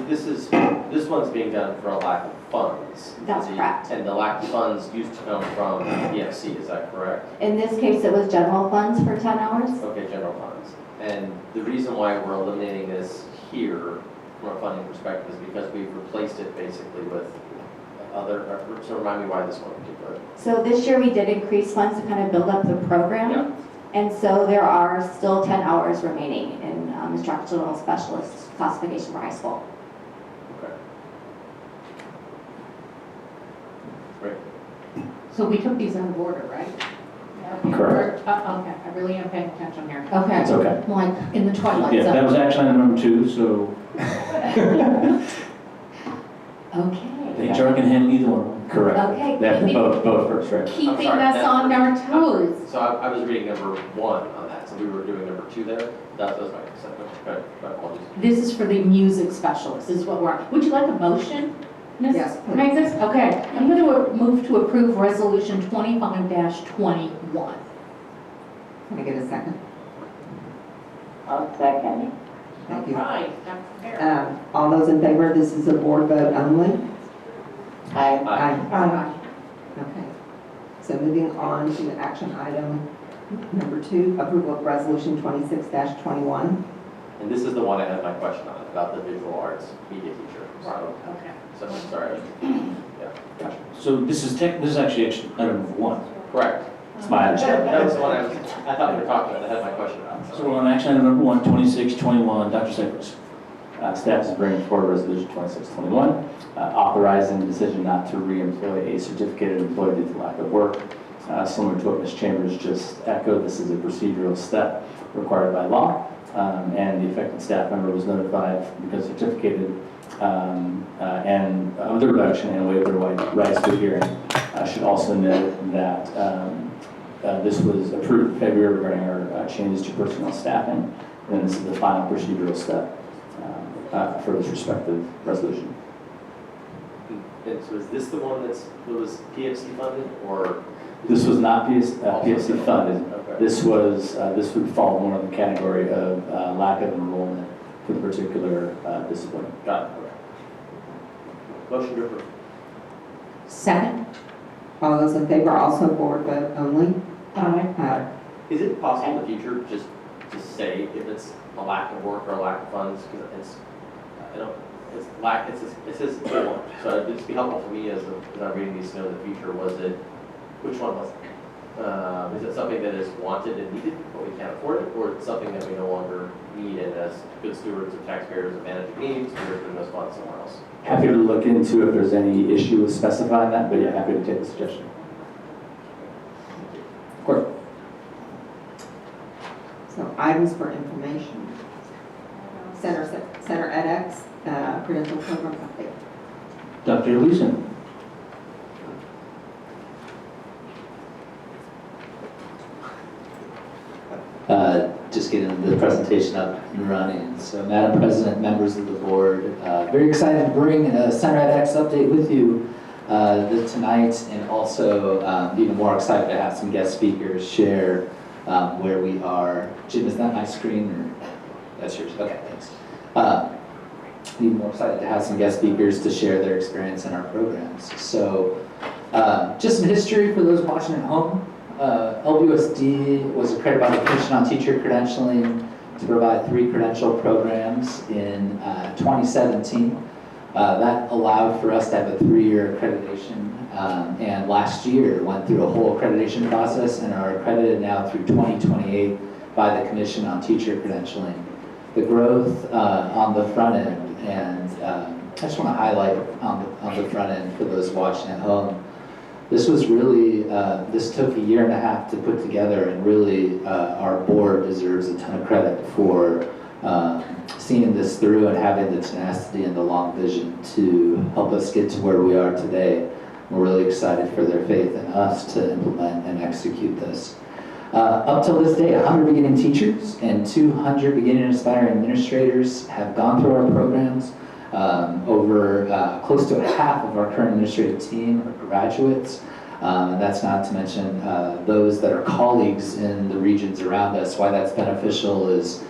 this one's being done for a lack of funds? That's correct. And the lack of funds used to come from EFC, is that correct? In this case, it was general funds for 10 hours. Okay, general funds. And the reason why we're eliminating this here from a funding perspective is because we've replaced it basically with other, so remind me why this one in particular. So this year we did increase funds to kind of build up the program. Yeah. And so there are still 10 hours remaining in instructional specialist classification for high school. Okay. Great. So we took these out of order, right? Correct. Okay, I really am paying attention here. Okay. It's okay. Like in the twilight Yeah, zone. that was action item number 2, so Okay. HR can handle either one. Correct. Okay, They have to keeping- vote first, right? Keeping sorry, us that- on our toes. So I was reading number 1 on that, so we were doing number 2 there. That was my second, my apologies. This is for the music specialist, is what we're, would you like a motion? Ms. Yes, please. Francis? Okay, I'm going to move to approve resolution 25-21. Can I get a second? I'll second. Thank you. Right, that's fair. All those in favor, this is a board vote only? Aye. Aye. Okay. So moving on to action item number 2, approval of resolution 26-21. And this is the one I had my question on, about the visual arts media teacher. Okay. So I'm sorry. Yeah, gotcha. So this is actually action item number 1. Correct. It's my understanding. That was the one I thought we were talking about, I had my question about. So we're on action item number 1, 2621, Dr. Cypress. Staff is bringing forward resolution 2621, authorizing the decision not to re-employ a certificated employee due to lack of work. Similar to what Ms. Chambers just echoed, this is a procedural step required by law, and the affected staff member was notified because certificated and of the reduction and waive their rights to a hearing. I should also note that this was approved in February regarding our changes to personnel staffing, and this is the final procedural step for this respective resolution. And so is this the one that was PFC funded, or? This was not PFC funded. Okay. This would fall more in the category of lack of enrollment for the particular discipline. Got it, okay. Motion to approve. Second? All those in favor, also board vote only? Aye. Is it possible in the future just to say if it's a lack of work or a lack of funds? Because it says or. So it'd just be helpful for me as I'm reading these to know in the future, which one was it? Is it something that is wanted and needed, but we can't afford it? Or it's something that we no longer need, and as good stewards of taxpayers and managing needs, we're putting those funds somewhere else? Happy to look into if there's any issue with specifying that, but yeah, happy to take the suggestion. Of course. So items for information. Center edX, credential program update. Dr. Leeson. Just getting the presentation up and running. So Madam President, members of the board, very excited to bring a Center edX update with you tonight, and also even more excited to have some guest speakers share where we are. Jim, is that my screen or that's yours? Okay, thanks. Even more excited to have some guest speakers to share their experience in our programs. So just some history for those watching at home. LUSD was accredited by the Commission on Teacher Credentialing to provide 3 credential programs in 2017. That allowed for us to have a 3-year accreditation, and last year went through a whole accreditation process and are accredited now through 2028 by the Commission on Teacher Credentialing. The growth on the front end, and I just want to highlight on the front end for those watching at home, this was really, this took 1.5 years to put together, and really our board deserves a ton of credit for seeing this through and having the tenacity and the long vision to help us get to where we are today. We're really excited for their faith in us to implement and execute this. Up till this day, 100 beginning teachers and 200 beginning and aspiring administrators have gone through our programs. Over close to half of our current administrative team are graduates. That's not to mention those that are colleagues in the regions around us. Why that's beneficial is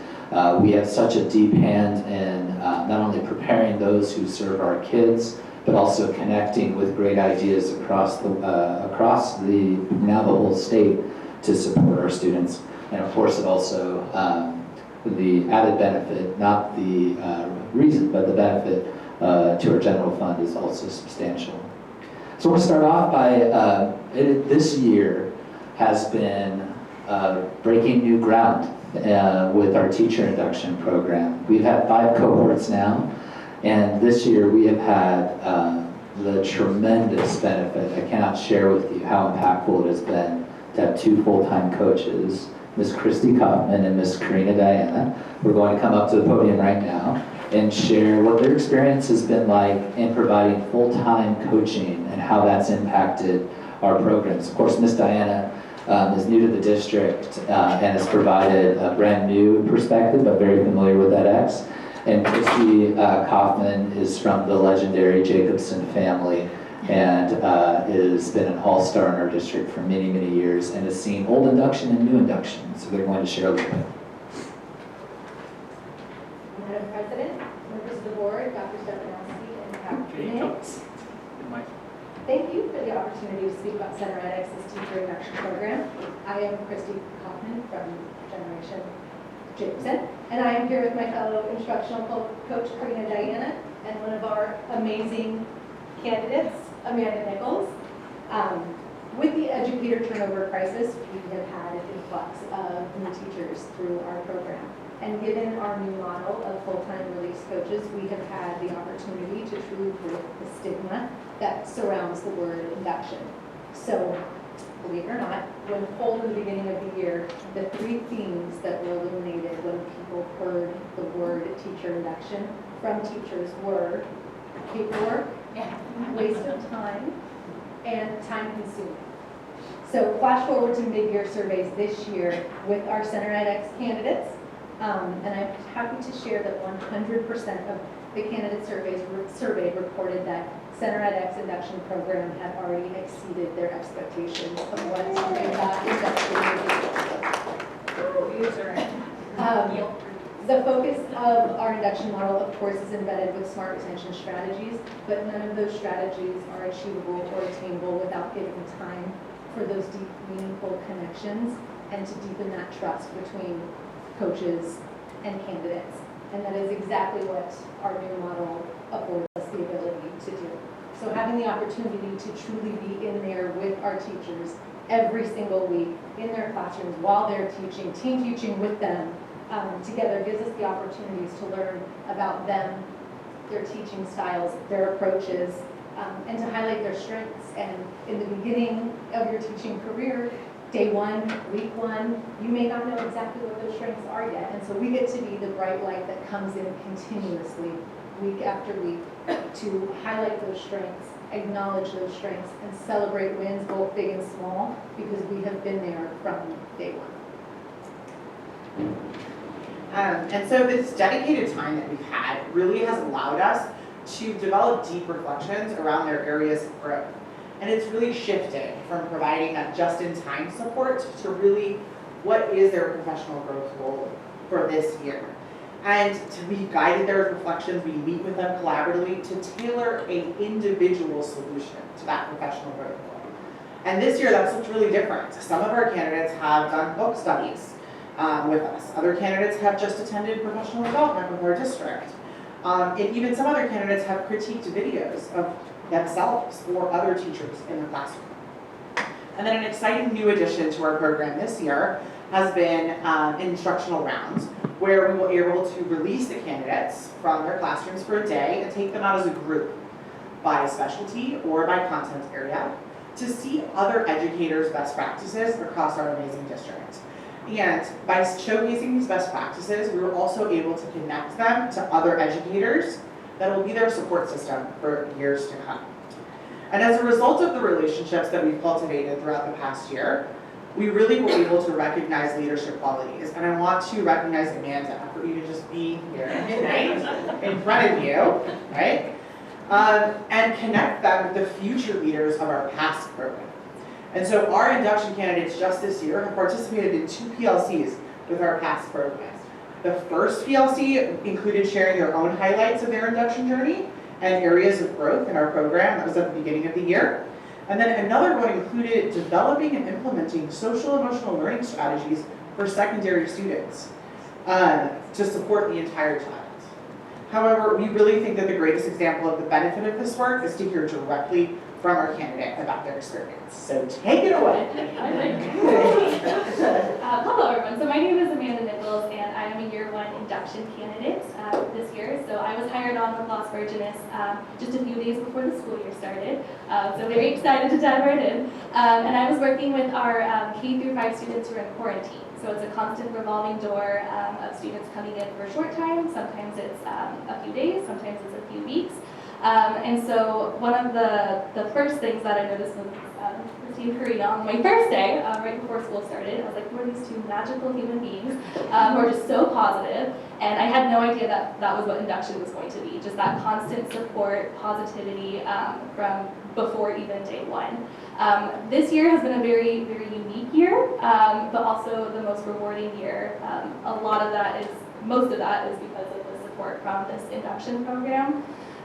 we have such a deep hand in not only preparing those who serve our kids, but also connecting with great ideas across the now the whole state to support our students. And of course, it also the added benefit, not the reason, but the benefit to our general fund is also substantial. So we'll start off by, this year has been breaking new ground with our teacher induction program. We've had 5 cohorts now, and this year we have had the tremendous benefit. I cannot share with you how impactful it has been to have 2 full-time coaches, Ms. Christy Kaufman and Ms. Karina Diana. We're going to come up to the podium right now and share what their experience has been like in providing full-time coaching and how that's impacted our programs. Of course, Ms. Diana is new to the district and has provided a brand new perspective, but very familiar with edX. And Christy Kaufman is from the legendary Jacobson family and has been an all-star in our district for many, many years and has seen old induction and new induction. So they're going to share a little bit. Madam President, members of the board, Dr. Stefanowski, and Dr. Thank you for the opportunity to speak about Center edX's teacher induction program. I am Christy Kaufman from Generation Jacobson, and I am here with my fellow instructional coach, Karina Diana, and one of our amazing candidates, Amanda Nichols. With the educator turnover crisis, we have had an influx of new teachers through our program. And given our new model of full-time release coaches, we have had the opportunity to truly break the stigma that surrounds the word induction. So, believe it or not, when polled in the beginning of the year, the 3 themes that were illuminated when people heard the word teacher induction from teachers were paperwork, waste of time, and time consuming. So flash forward to mid-year surveys this year with our Center edX candidates, and I'm happy to share that 100% of the candidate surveyed reported that Center edX induction program had already exceeded their expectations of what they thought induction would be. The focus of our induction model, of course, is embedded with smart retention strategies, but none of those strategies are achievable or attainable without giving time for those deep, meaningful connections and to deepen that trust between coaches and candidates. And that is exactly what our new model affords us the ability to do. So having the opportunity to truly be in there with our teachers every single week in their classrooms while they're teaching, team teaching with them, together gives us the opportunities to learn about them, their teaching styles, their approaches, and to highlight their strengths. And in the beginning of your teaching career, day 1, week 1, you may not know exactly what those strengths are yet. And so we get to be the bright light that comes in continuously, week after week, to highlight those strengths, acknowledge those strengths, and celebrate wins, both big and small, because we have been there from day 1. And so this dedicated time that we've had really has allowed us to develop deep reflections around their areas of growth. And it's really shifted from providing that just-in-time support to really what is their professional growth goal for this year. And we've guided their reflections, we meet with them collaboratively to tailor an individual solution to that professional growth goal. And this year that's looked really different. Some of our candidates have done book studies with us. Other candidates have just attended professional development with our district. And even some other candidates have critiqued videos of themselves or other teachers in the classroom. And then an exciting new addition to our program this year has been Instructional Rounds, where we will be able to release the candidates from their classrooms for a day and take them out as a group by specialty or by content area to see other educators' best practices across our amazing district. And by showcasing these best practices, we were also able to connect them to other educators that will be their support system for years to come. And as a result of the relationships that we've cultivated throughout the past year, we really were able to recognize leadership qualities. And I want to recognize Amanda for even just being here tonight in front of you, right? And connect them with the future leaders of our past program. And so our induction candidates just this year have participated in 2 PLCs with our past programs. The first PLC included sharing their own highlights of their induction journey and areas of growth in our program. That was at the beginning of the year. And then another one included developing and implementing social emotional learning strategies for secondary students to support the entire child. However, we really think that the greatest example of the benefit of this work is to hear directly from our candidate about their experience. So take it away. Hello everyone, so my name is Amanda Nichols and I am a year 1 induction candidate this year. So I was hired on with Las Virgenes just a few days before the school year started. So very excited to dive right in. And I was working with our K through 5 students who are in quarantine. So it's a constant revolving door of students coming in for a short time. Sometimes it's a few days, sometimes it's a few weeks. And so one of the first things that I noticed was Christine Curry on my first day, right before school started. I was like, who are these two magical human beings who are just so positive? And I had no idea that that was what induction was going to be, just that constant support, positivity from before even day 1. This year has been a very, very unique year, but also the most rewarding year. Most of that is because of the support from this induction program.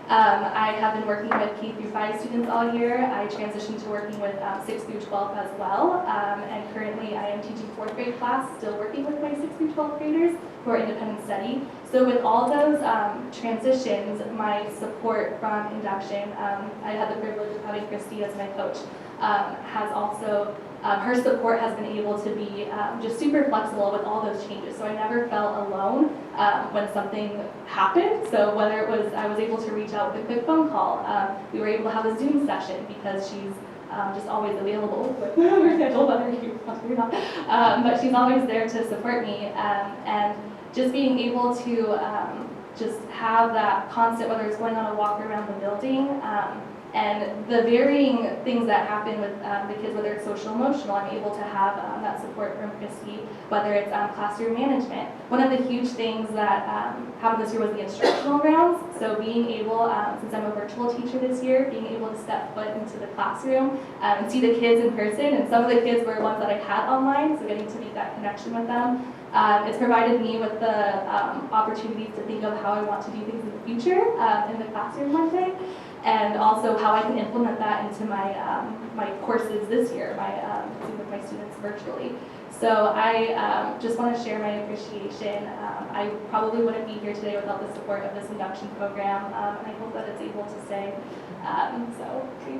I have been working with K through 5 students all year. I transitioned to working with 6 through 12 as well. And currently I am teaching 4th grade class, still working with my 6 through 12 graders who are independent study. So with all those transitions, my support from induction, I had the privilege of having Christy as my coach, has also her support has been able to be just super flexible with all those changes. So I never felt alone when something happened. So whether it was, I was able to reach out with a quick phone call. We were able to have a Zoom session because she's just always available with her schedule, whether you want to or not. But she's always there to support me. And just being able to just have that constant, whether it's going on a walk around the building, and the varying things that happen with the kids, whether it's social emotional, I'm able to have that support from Christy, whether it's classroom management. One of the huge things that happened this year was the instructional rounds. So being able, since I'm a virtual teacher this year, being able to step foot into the classroom and see the kids in person. And some of the kids were ones that I had online, so getting to make that connection with them. It's provided me with the opportunities to think of how I want to do things in the future in the classroom one day. And also how I can implement that into my my courses this year, with my students virtually. So I just want to share my appreciation. I probably wouldn't be here today without the support of this induction program, and I hope that it's able to stay.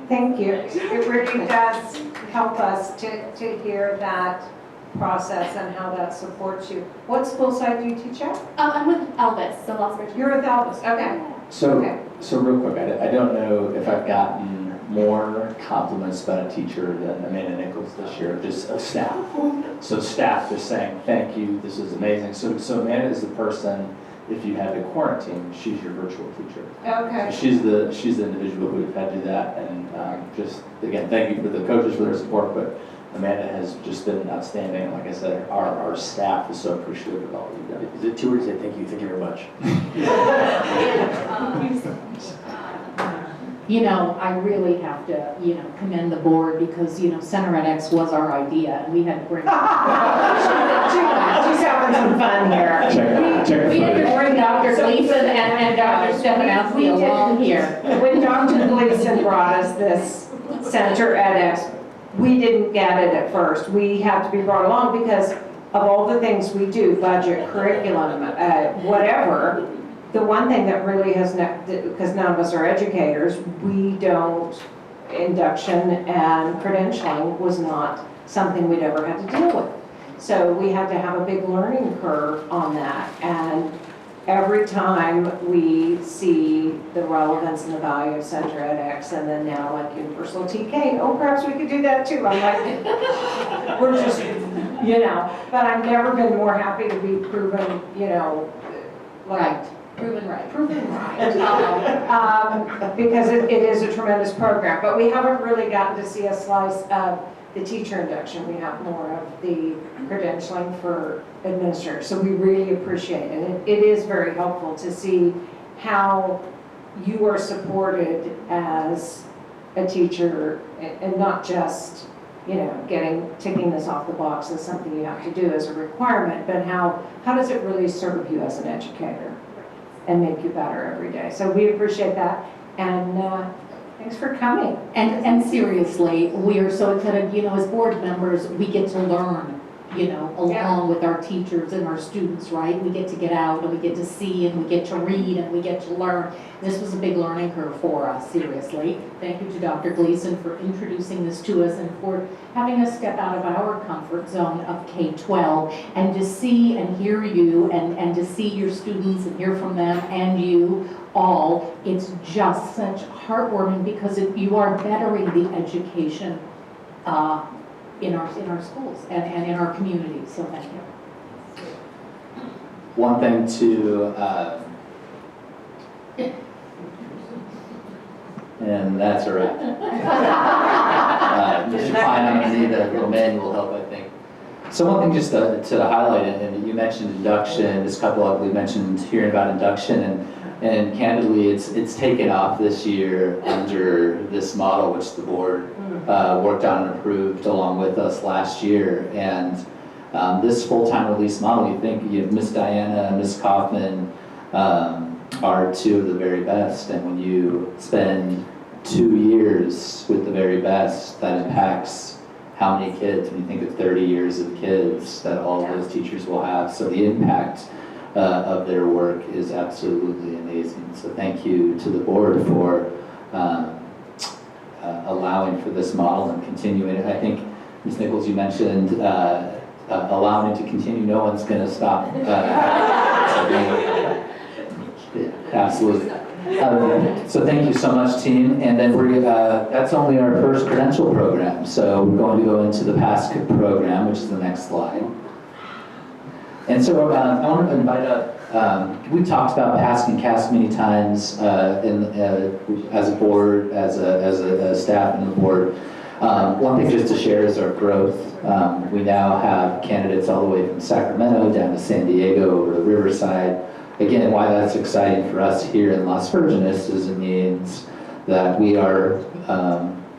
Thank you. It really does help us to hear that process and how that supports you. What school site do you teach at? I'm with Elvis, so Las Virgenes. You're with Elvis, okay. So real quick, I don't know if I've gotten more compliments about a teacher than Amanda Nichols this year, just of staff. So staff just saying, thank you, this is amazing. So Amanda is the person, if you had to quarantine, she's your virtual teacher. Okay. So she's the individual who would have had to do that. And just, again, thank you for the coaches for their support, but Amanda has just been outstanding. And like I said, our staff is so appreciative of all you've done. Is it too early to say thank you very much? You know, I really have to, commend the board because, Center edX was our idea and we had to bring. She's having some fun here. We had to bring Dr. Gleason and Dr. Stefanowski along here. When Dr. Gleason brought us this Center edX, we didn't get it at first. We had to be brought along because of all the things we do, budget, curriculum, whatever. The one thing that really has, because none of us are educators, induction and credentialing was not something we'd ever had to deal with. So we had to have a big learning curve on that. And every time we see the relevance and the value of Center edX, and then now like universal TK, perhaps we could do that too. I'm like, we're just, but I've never been more happy to be proven, Proven right. Because it is a tremendous program. But we haven't really gotten to see a slice of the teacher induction. We have more of the credentialing for administrators. So we really appreciate it. And it is very helpful to see how you are supported as a teacher and not just, ticking this off the box as something you have to do as a requirement, but how does it really serve you as an educator and make you better every day. So we appreciate that, and thanks for coming. And seriously, we are so excited, as board members, we get to learn, along with our teachers and our students, right? We get to get out and we get to see and we get to read and we get to learn. This was a big learning curve for us, seriously. Thank you to Dr. Gleason for introducing this to us and for having us step out of our comfort zone of K-12 and to see and hear you and to see your students and hear from them and you all. It's just such heartwarming because you are bettering the education in our schools and in our communities, so thank you. One thing to, and that's all right. Mr. Klein, I'm going to need a little manual help, I think. So one thing just to highlight, and you mentioned induction, this couple of, we mentioned hearing about induction, and candidly, it's taken off this year under this model, which the board worked on and approved along with us last year. And this full-time release model, you think you have Miss Diana and Miss Kaufman are two of the very best. And when you spend 2 years with the very best, that impacts how many kids, when you think of 30 years of kids that all of those teachers will have. So the impact of their work is absolutely amazing. So thank you to the board for allowing for this model and continuing it. I think, Ms. Nichols, you mentioned allowing it to continue. No one's going to stop. Absolutely. So thank you so much, team. And then that's only our first credential program. So we're going to go into the PASC program, which is the next slide. And so I want to invite up, we've talked about PASC and CASC many times as a board, as a staff and the board. One thing just to share is our growth. We now have candidates all the way from Sacramento down to San Diego over to Riverside. Again, why that's exciting for us here in Las Virgenes is it means that we are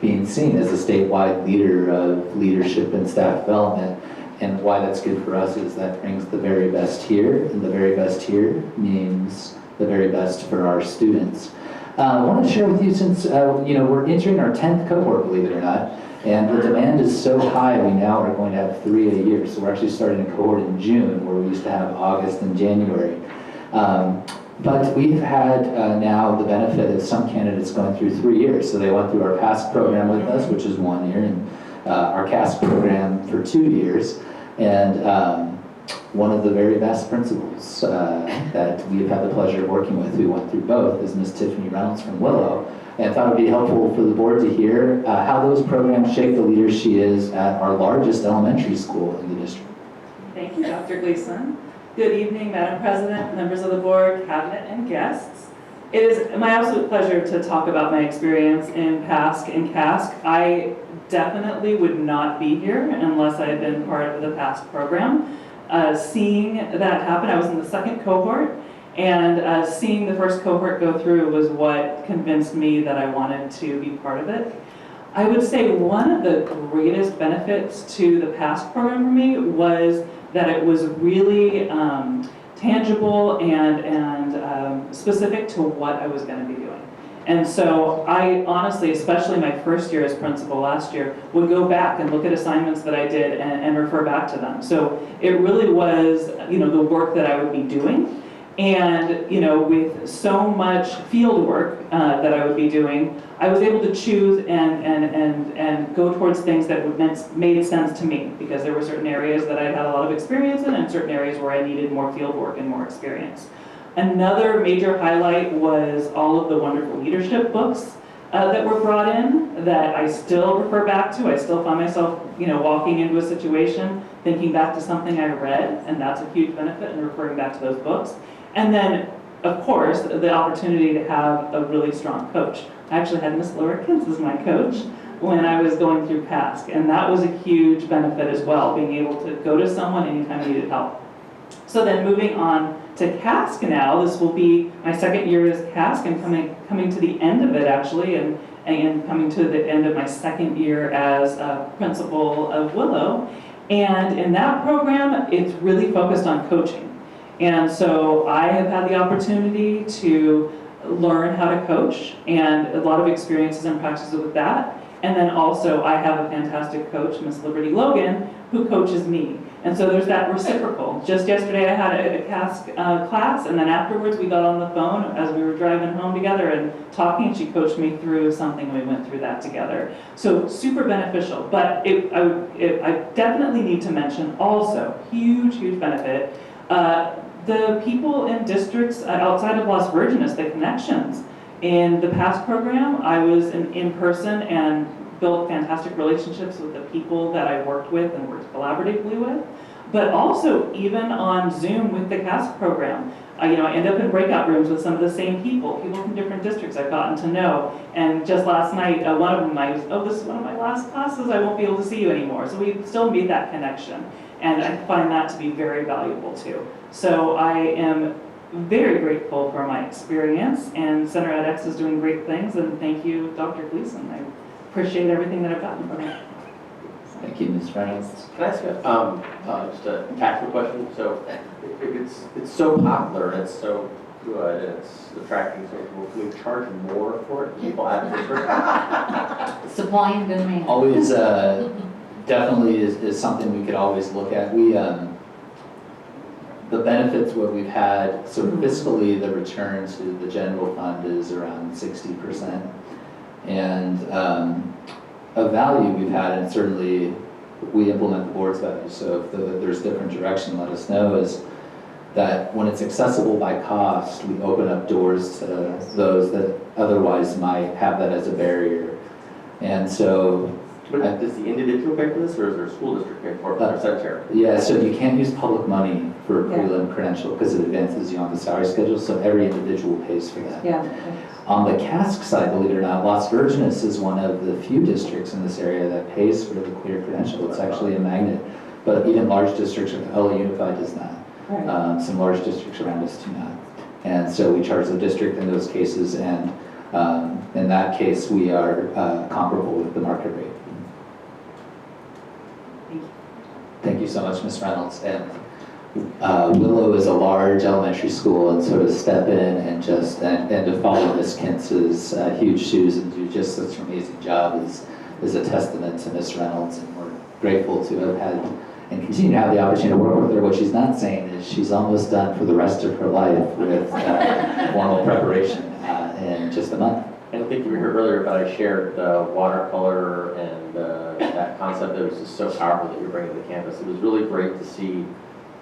being seen as a statewide leader of leadership and staff development. And why that's good for us is that brings the very best here, and the very best here means the very best for our students. I want to share with you, since we're entering our 10th cohort, believe it or not, and the demand is so high, we now are going to have 3 a year. So we're actually starting a cohort in June, where we used to have August and January. But we've had now the benefit of some candidates going through 3 years. So they went through our PASC program with us, which is 1 year, and our CASC program for 2 years. And one of the very best principals that we've had the pleasure of working with, who went through both, is Ms. Tiffany Reynolds from Willow. And I thought it would be helpful for the board to hear how those programs shape the leader she is at our largest elementary school in the district. Thank you, Dr. Gleason. Good evening, Madam President, members of the board, cabinet, and guests. It is my absolute pleasure to talk about my experience in PASC and CASC. I definitely would not be here unless I had been part of the PASC program. Seeing that happen, I was in the second cohort, and seeing the first cohort go through was what convinced me that I wanted to be part of it. I would say one of the greatest benefits to the PASC program for me was that it was really tangible and specific to what I was going to be doing. And so I honestly, especially my first year as principal last year, would go back and look at assignments that I did and refer back to them. So it really was, the work that I would be doing. And, with so much field work that I would be doing, I was able to choose and go towards things that made sense to me, because there were certain areas that I had a lot of experience in and certain areas where I needed more field work and more experience. Another major highlight was all of the wonderful leadership books that were brought in that I still refer back to. I still find myself, walking into a situation, thinking back to something I read, and that's a huge benefit in referring back to those books. And then, of course, the opportunity to have a really strong coach. I actually had Miss Laura Kintz as my coach when I was going through PASC, and that was a huge benefit as well, being able to go to someone anytime I needed help. So then moving on to CASC now, this will be my second year as CASC, and coming to the end of it actually, and coming to the end of my second year as principal of Willow. And in that program, it's really focused on coaching. And so I have had the opportunity to learn how to coach, and a lot of experiences and practices with that. And then also I have a fantastic coach, Miss Liberty Logan, who coaches me. And so there's that reciprocal. Just yesterday I had a CASC class, and then afterwards we got on the phone as we were driving home together and talking. She coached me through something, and we went through that together. So super beneficial. But I definitely need to mention also, huge benefit, the people in districts outside of Las Virgenes, the connections. In the past program, I was in person and built fantastic relationships with the people that I worked with and worked collaboratively with, but also even on Zoom with the CASC program. I end up in breakout rooms with some of the same people from different districts I've gotten to know. And just last night, one of them, this is one of my last classes, I won't be able to see you anymore. So we still made that connection. And I find that to be very valuable too. So I am very grateful for my experience, and Center edX is doing great things, and thank you, Dr. Gleason. I appreciate everything that I've gotten from you. Thank you, Ms. Reynolds. Can I ask just a tactical question? So if it's so popular and it's so good and it's attracting so people, can we charge more for it? People have this. Supply and demand. Always, definitely is something we could always look at. The benefits, what we've had, so fiscally, the return to the general fund is around 60%. And a value we've had, and certainly we implement the board's value, so if there's different direction, let us know, is that when it's accessible by cost, we open up doors to those that otherwise might have that as a barrier. And so... But does the individual pay for this, or is there a school district pay for it, or cemetery? Yeah, so you can't use public money for a prelim credential because it advances you on the salary schedule, so every individual pays for that. Yeah. On the CASC side, believe it or not, Las Virgenes is one of the few districts in this area that pays for the clear credential. It's actually a magnet, but even large districts, like LA Unified does not. Right. Some large districts around us do not. And so we charge the district in those cases, and in that case, we are comparable with the market rate. Thank you so much, Ms. Reynolds. And Willow is a large elementary school, and so to step in and to follow Ms. Kintz's huge shoes and do just such an amazing job is a testament to Ms. Reynolds, and we're grateful to have had and continue to have the opportunity to work with her. What she's not saying is she's almost done for the rest of her life with formal preparation in just a month. I think you were here earlier, but I shared watercolor and that concept that was just so powerful that you're bringing to the campus. It was really great to see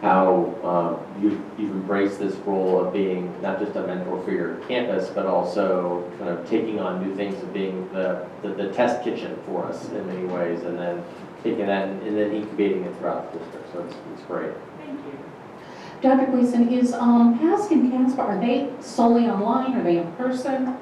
how you've embraced this role of being not just a mentor for your campus, but also kind of taking on new things of being the test kitchen for us in many ways, and then taking that and then incubating it throughout the district. So it's great. Thank you. Dr. Gleason, is PASC and CASPA, are they solely online? Are they in person?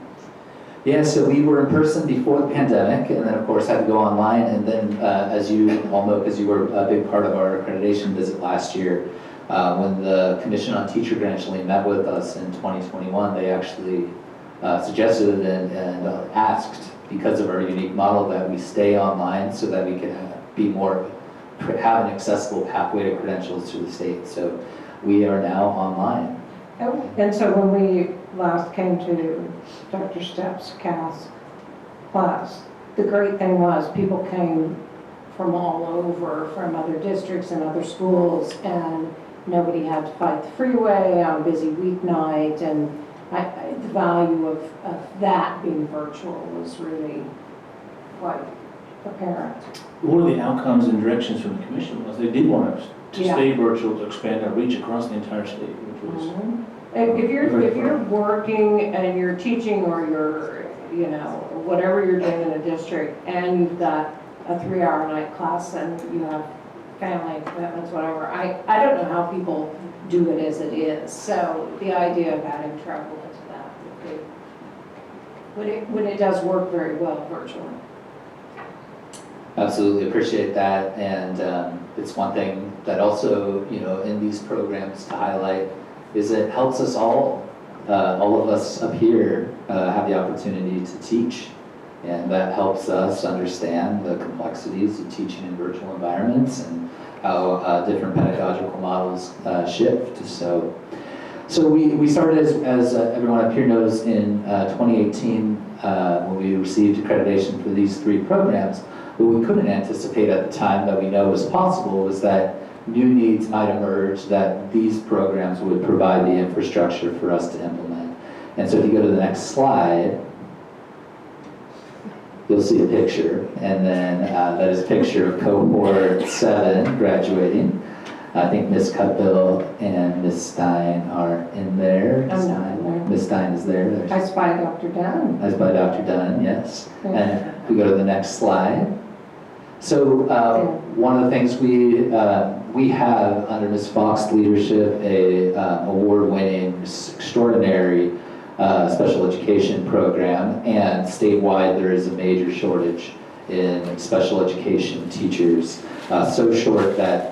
Yeah, so we were in person before the pandemic, and then of course had to go online, and then as you all know, because you were a big part of our accreditation visit last year, when the Commission on Teacher Credentialing met with us in 2021, they actually suggested and asked, because of our unique model, that we stay online so that we can have an accessible pathway to credentials to the state. So we are now online. And so when we last came to Dr. Stepp's CAS class, the great thing was people came from all over, from other districts and other schools, and nobody had to fight the freeway on a busy weeknight, and the value of that being virtual was really quite apparent. One of the outcomes and directions from the commission was they did want us to Yeah. stay virtual, to expand our reach across the entire state, which was If you're working and you're teaching, or you're, whatever you're doing in a district, and you've got a 3-hour night class and you have family commitments, whatever, I don't know how people do it as it is. So the idea of adding travel into that would be, when it does work very well virtually. Absolutely appreciate that, and it's one thing that also, in these programs to highlight is it helps us all of us up here have the opportunity to teach, and that helps us understand the complexities of teaching in virtual environments and how different pedagogical models shift. So we started, as everyone up here knows, in 2018 when we received accreditation for these 3 programs. What we couldn't anticipate at the time that we know was possible was that new needs might emerge that these programs would provide the infrastructure for us to implement. And so if you go to the next slide, you'll see a picture, and then that is a picture of cohort 7 graduating. I think Ms. Cutbill and Ms. Stein are in there. I'm not in there. Ms. Stein is there. I spy Dr. Dunn. As by Dr. Dunn, yes. And if we go to the next slide. So one of the things we have under Ms. Fox's leadership a award-winning, extraordinary special education program, and statewide there is a major shortage in special education teachers. So short that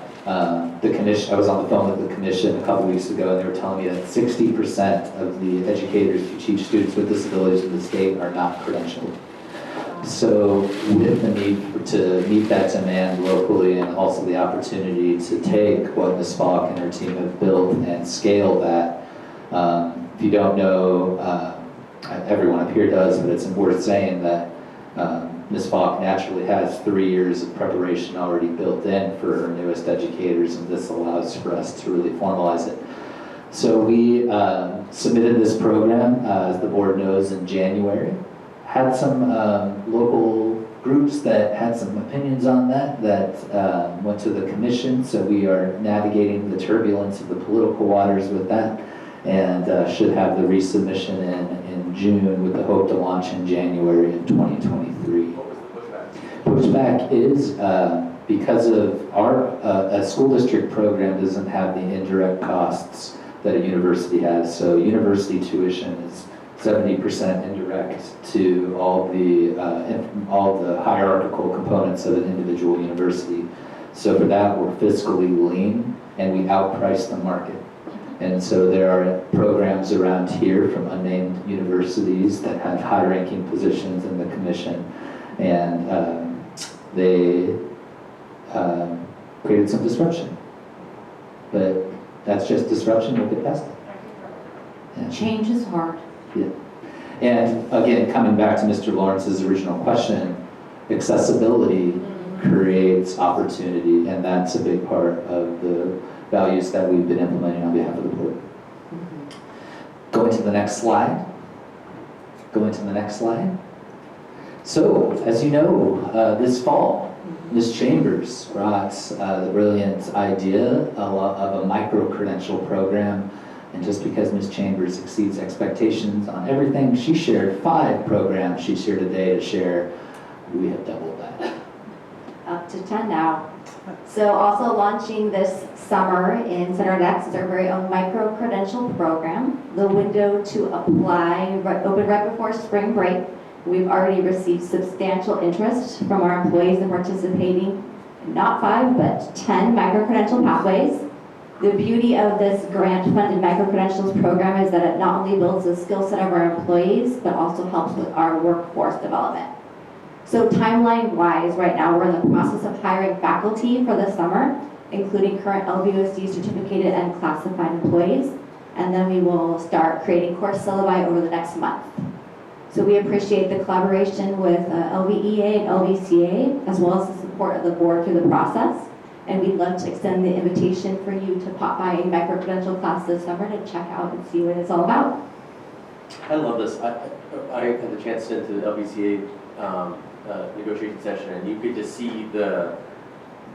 the commission, I was on the phone with the commission a couple weeks ago, and they were telling me that 60% of the educators who teach students with disabilities in the state are not credentialed. So with the need to meet that demand locally, and also the opportunity to take what Ms. Falk and her team have built and scale that, if you don't know, everyone up here does, but it's worth saying that Ms. Falk naturally has 3 years of preparation already built in for her newest educators, and this allows for us to really formalize it. So we submitted this program, as the board knows, in January. Had some local groups that had some opinions on that went to the commission, so we are navigating the turbulence of the political waters with that, and should have the resubmission in June with the hope to launch in January of 2023. What was the pushback? Pushback is because of a school district program doesn't have the indirect costs that a university has. So university tuition is 70% indirect to all the hierarchical components of an individual university. So for that, we're fiscally lean, and we outprice the market. And so there are programs around here from unnamed universities that have high-ranking positions in the commission, and they created some disruption. But that's just disruption, we'll get past it. Yeah. Change is hard. Yeah. And again, coming back to Mr. Lawrence's original question, accessibility creates opportunity, and that's a big part of the values that we've been implementing on behalf of the board. Going to the next slide. Going to the next slide. So, as you know, this fall, Ms. Chambers brought the brilliant idea of a micro-credential program. And just because Ms. Chambers exceeds expectations on everything, she shared 5 programs she's here today to share. We have doubled that. Up to 10 now. So also launching this summer in Center Next is our very own micro-credential program. The window to apply opened right before spring break. We've already received substantial interest from our employees in participating in not 5, but 10 micro-credential pathways. The beauty of this grant-funded micro-credentials program is that it not only builds the skill set of our employees, but also helps with our workforce development. So timeline-wise, right now, we're in the process of hiring faculty for the summer, including current LVOC certificated and classified employees, and then we will start creating course syllabi over the next month. So we appreciate the collaboration with LVEA and LVCA, as well as the support of the board through the process. And we'd love to extend the invitation for you to pop by a micro-credential class this summer to check out and see what it's all about. I love this. I had the chance to into the LVCA negotiation session, and you could just see the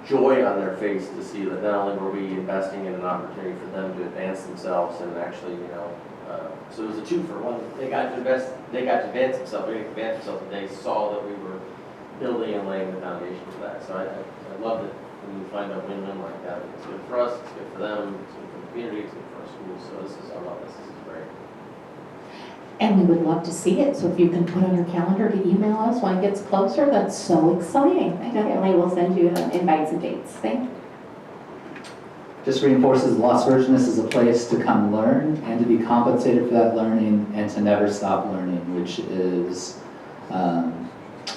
joy on their face to see that not only were we investing in an opportunity for them to advance themselves and actually, so it was a 2-for-1. They got to advance themselves, and they saw that we were building and laying the foundation for that. So I love it when you find a win-win like that. It's good for us, it's good for them, it's good for the community, it's good for our schools. So I love this. This is great. And we would love to see it, so if you can put on your calendar to email us when it gets closer, that's so exciting. Definitely, we'll send you invites and dates. Thank you. Just reinforces Las Virgenes is a place to come learn and to be compensated for that learning and to never stop learning, which is a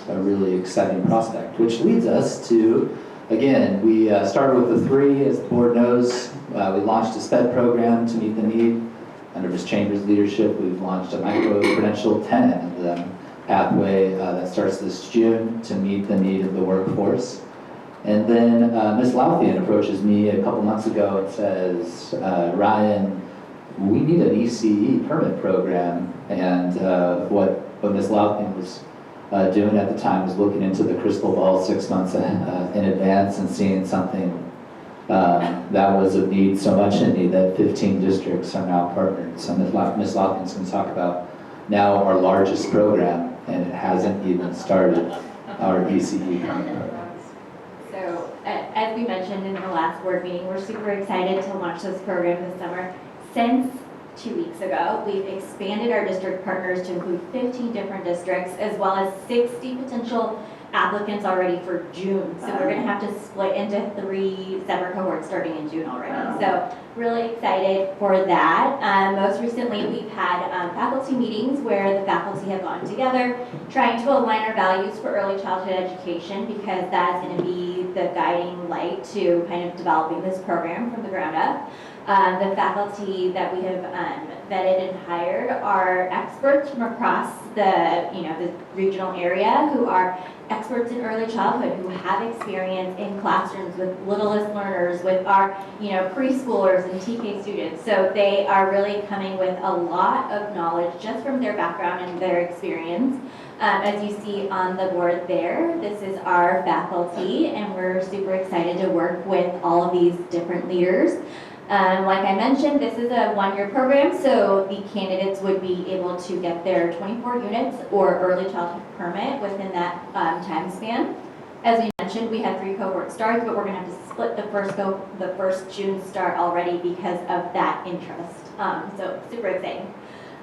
really exciting prospect. Which leads us to, again, we started with the 3, as the board knows. We launched a SPED program to meet the need. Under Ms. Chambers' leadership, we've launched a micro-credential tenant pathway that starts this June to meet the need of the workforce. And then Ms. Louthian approaches me a couple months ago and says, Ryan, we need an ECE permit program. And what Ms. Louthian was doing at the time was looking into the crystal ball 6 months in advance and seeing something that was of need, so much in need that 15 districts are now partnered. So Ms. Louthian's going to talk about now our largest program, and it hasn't even started, our ECE permit program. So, as we mentioned in the last board meeting, we're super excited to launch this program this summer. Since 2 weeks ago, we've expanded our district partners to include 15 different districts, as well as 60 potential applicants already for June. So we're gonna have to split into 3 separate cohorts starting in June already. So really excited for that. Most recently, we've had faculty meetings where the faculty have gotten together, trying to align our values for early childhood education, because that's gonna be the guiding light to kind of developing this program from the ground up. The faculty that we have vetted and hired are experts from across the regional area who are experts in early childhood, who have experience in classrooms with littlest learners, with our preschoolers and TK students. So they are really coming with a lot of knowledge just from their background and their experience. As you see on the board there, this is our faculty, and we're super excited to work with all of these different leaders. Like I mentioned, this is a one-year program, so the candidates would be able to get their 24 units or early childhood permit within that time span. As we mentioned, we had 3 cohort starts, but we're going to have to split the first June start already because of that interest. So super exciting.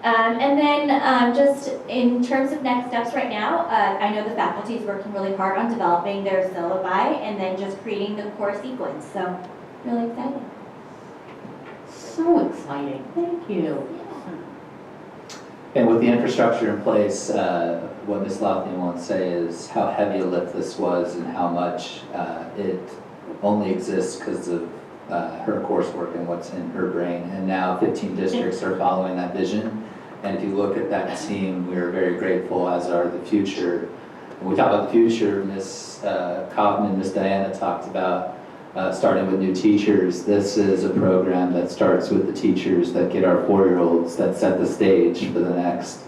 And then just in terms of next steps right now, I know the faculty is working really hard on developing their syllabi and then just creating the core sequence. So really excited. So exciting, thank you. And with the infrastructure in place, what Ms. Louthian won't say is how heavy a lift this was and how much it only exists because of her coursework and what's in her brain. And now 15 districts are following that vision. And if you look at that team, we're very grateful, as are the future. When we talk about the future, Ms. Kaufman, Ms. Diana talked about starting with new teachers. This is a program that starts with the teachers that get our 4-year-olds, that set the stage for the next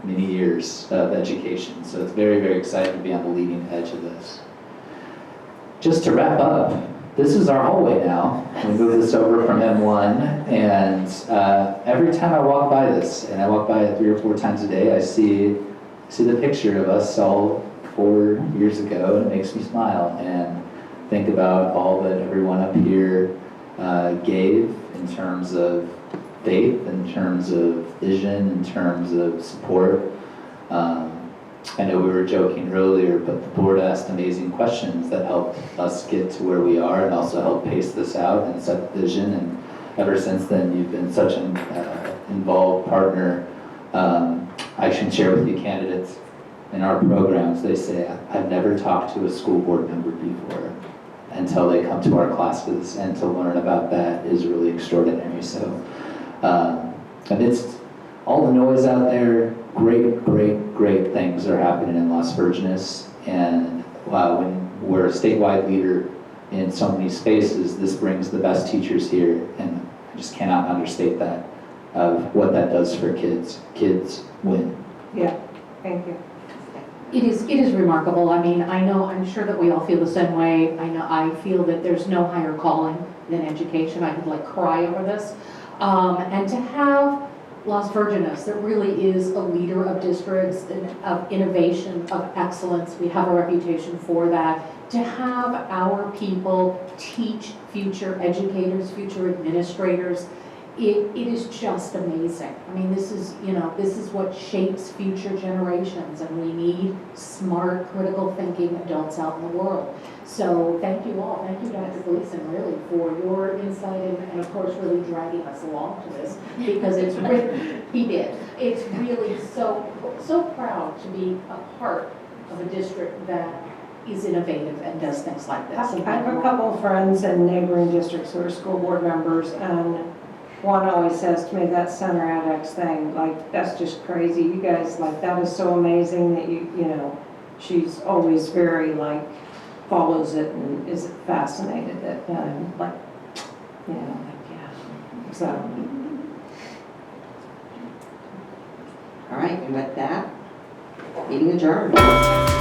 many years of education. So it's very, very exciting to be on the leading edge of this. Just to wrap up, this is our hallway now. We moved this over from M1, and every time I walk by this, and I walk by it 3 or 4 times a day, I see the picture of us all 4 years ago, and it makes me smile and think about all that everyone up here gave in terms of faith, in terms of vision, in terms of support. I know we were joking earlier, but the board asked amazing questions that helped us get to where we are and also helped pace this out and set the vision. And ever since then, you've been such an involved partner. I can share with you candidates in our programs, they say, I've never talked to a school board member before until they come to our classes, and to learn about that is really extraordinary. So amidst all the noise out there, great things are happening in Las Virgenes. And when we're a statewide leader in so many spaces, this brings the best teachers here, and I just cannot understate that, of what that does for kids. Kids win. Yeah, thank you. It is remarkable. I mean, I'm sure that we all feel the same way. I feel that there's no higher calling than education. I could cry over this. And to have Las Virgenes, that really is a leader of districts and of innovation, of excellence. We have a reputation for that. To have our people teach future educators, future administrators, it is just amazing. I mean, this is what shapes future generations, and we need smart, critical thinking adults out in the world. So thank you all. Thank you, Dr. Gleason, really, for your insight and of course, really dragging us along to this, because it's really, he did. It's really so proud to be a part of a district that is innovative and does things like this. I have a couple of friends in neighboring districts who are school board members, and one always says to me, that Center AdX thing, that's just crazy. You guys, that is so amazing that you she's always very like, follows it and is fascinated that, like, yeah, so. All right, and with that, meeting adjourned.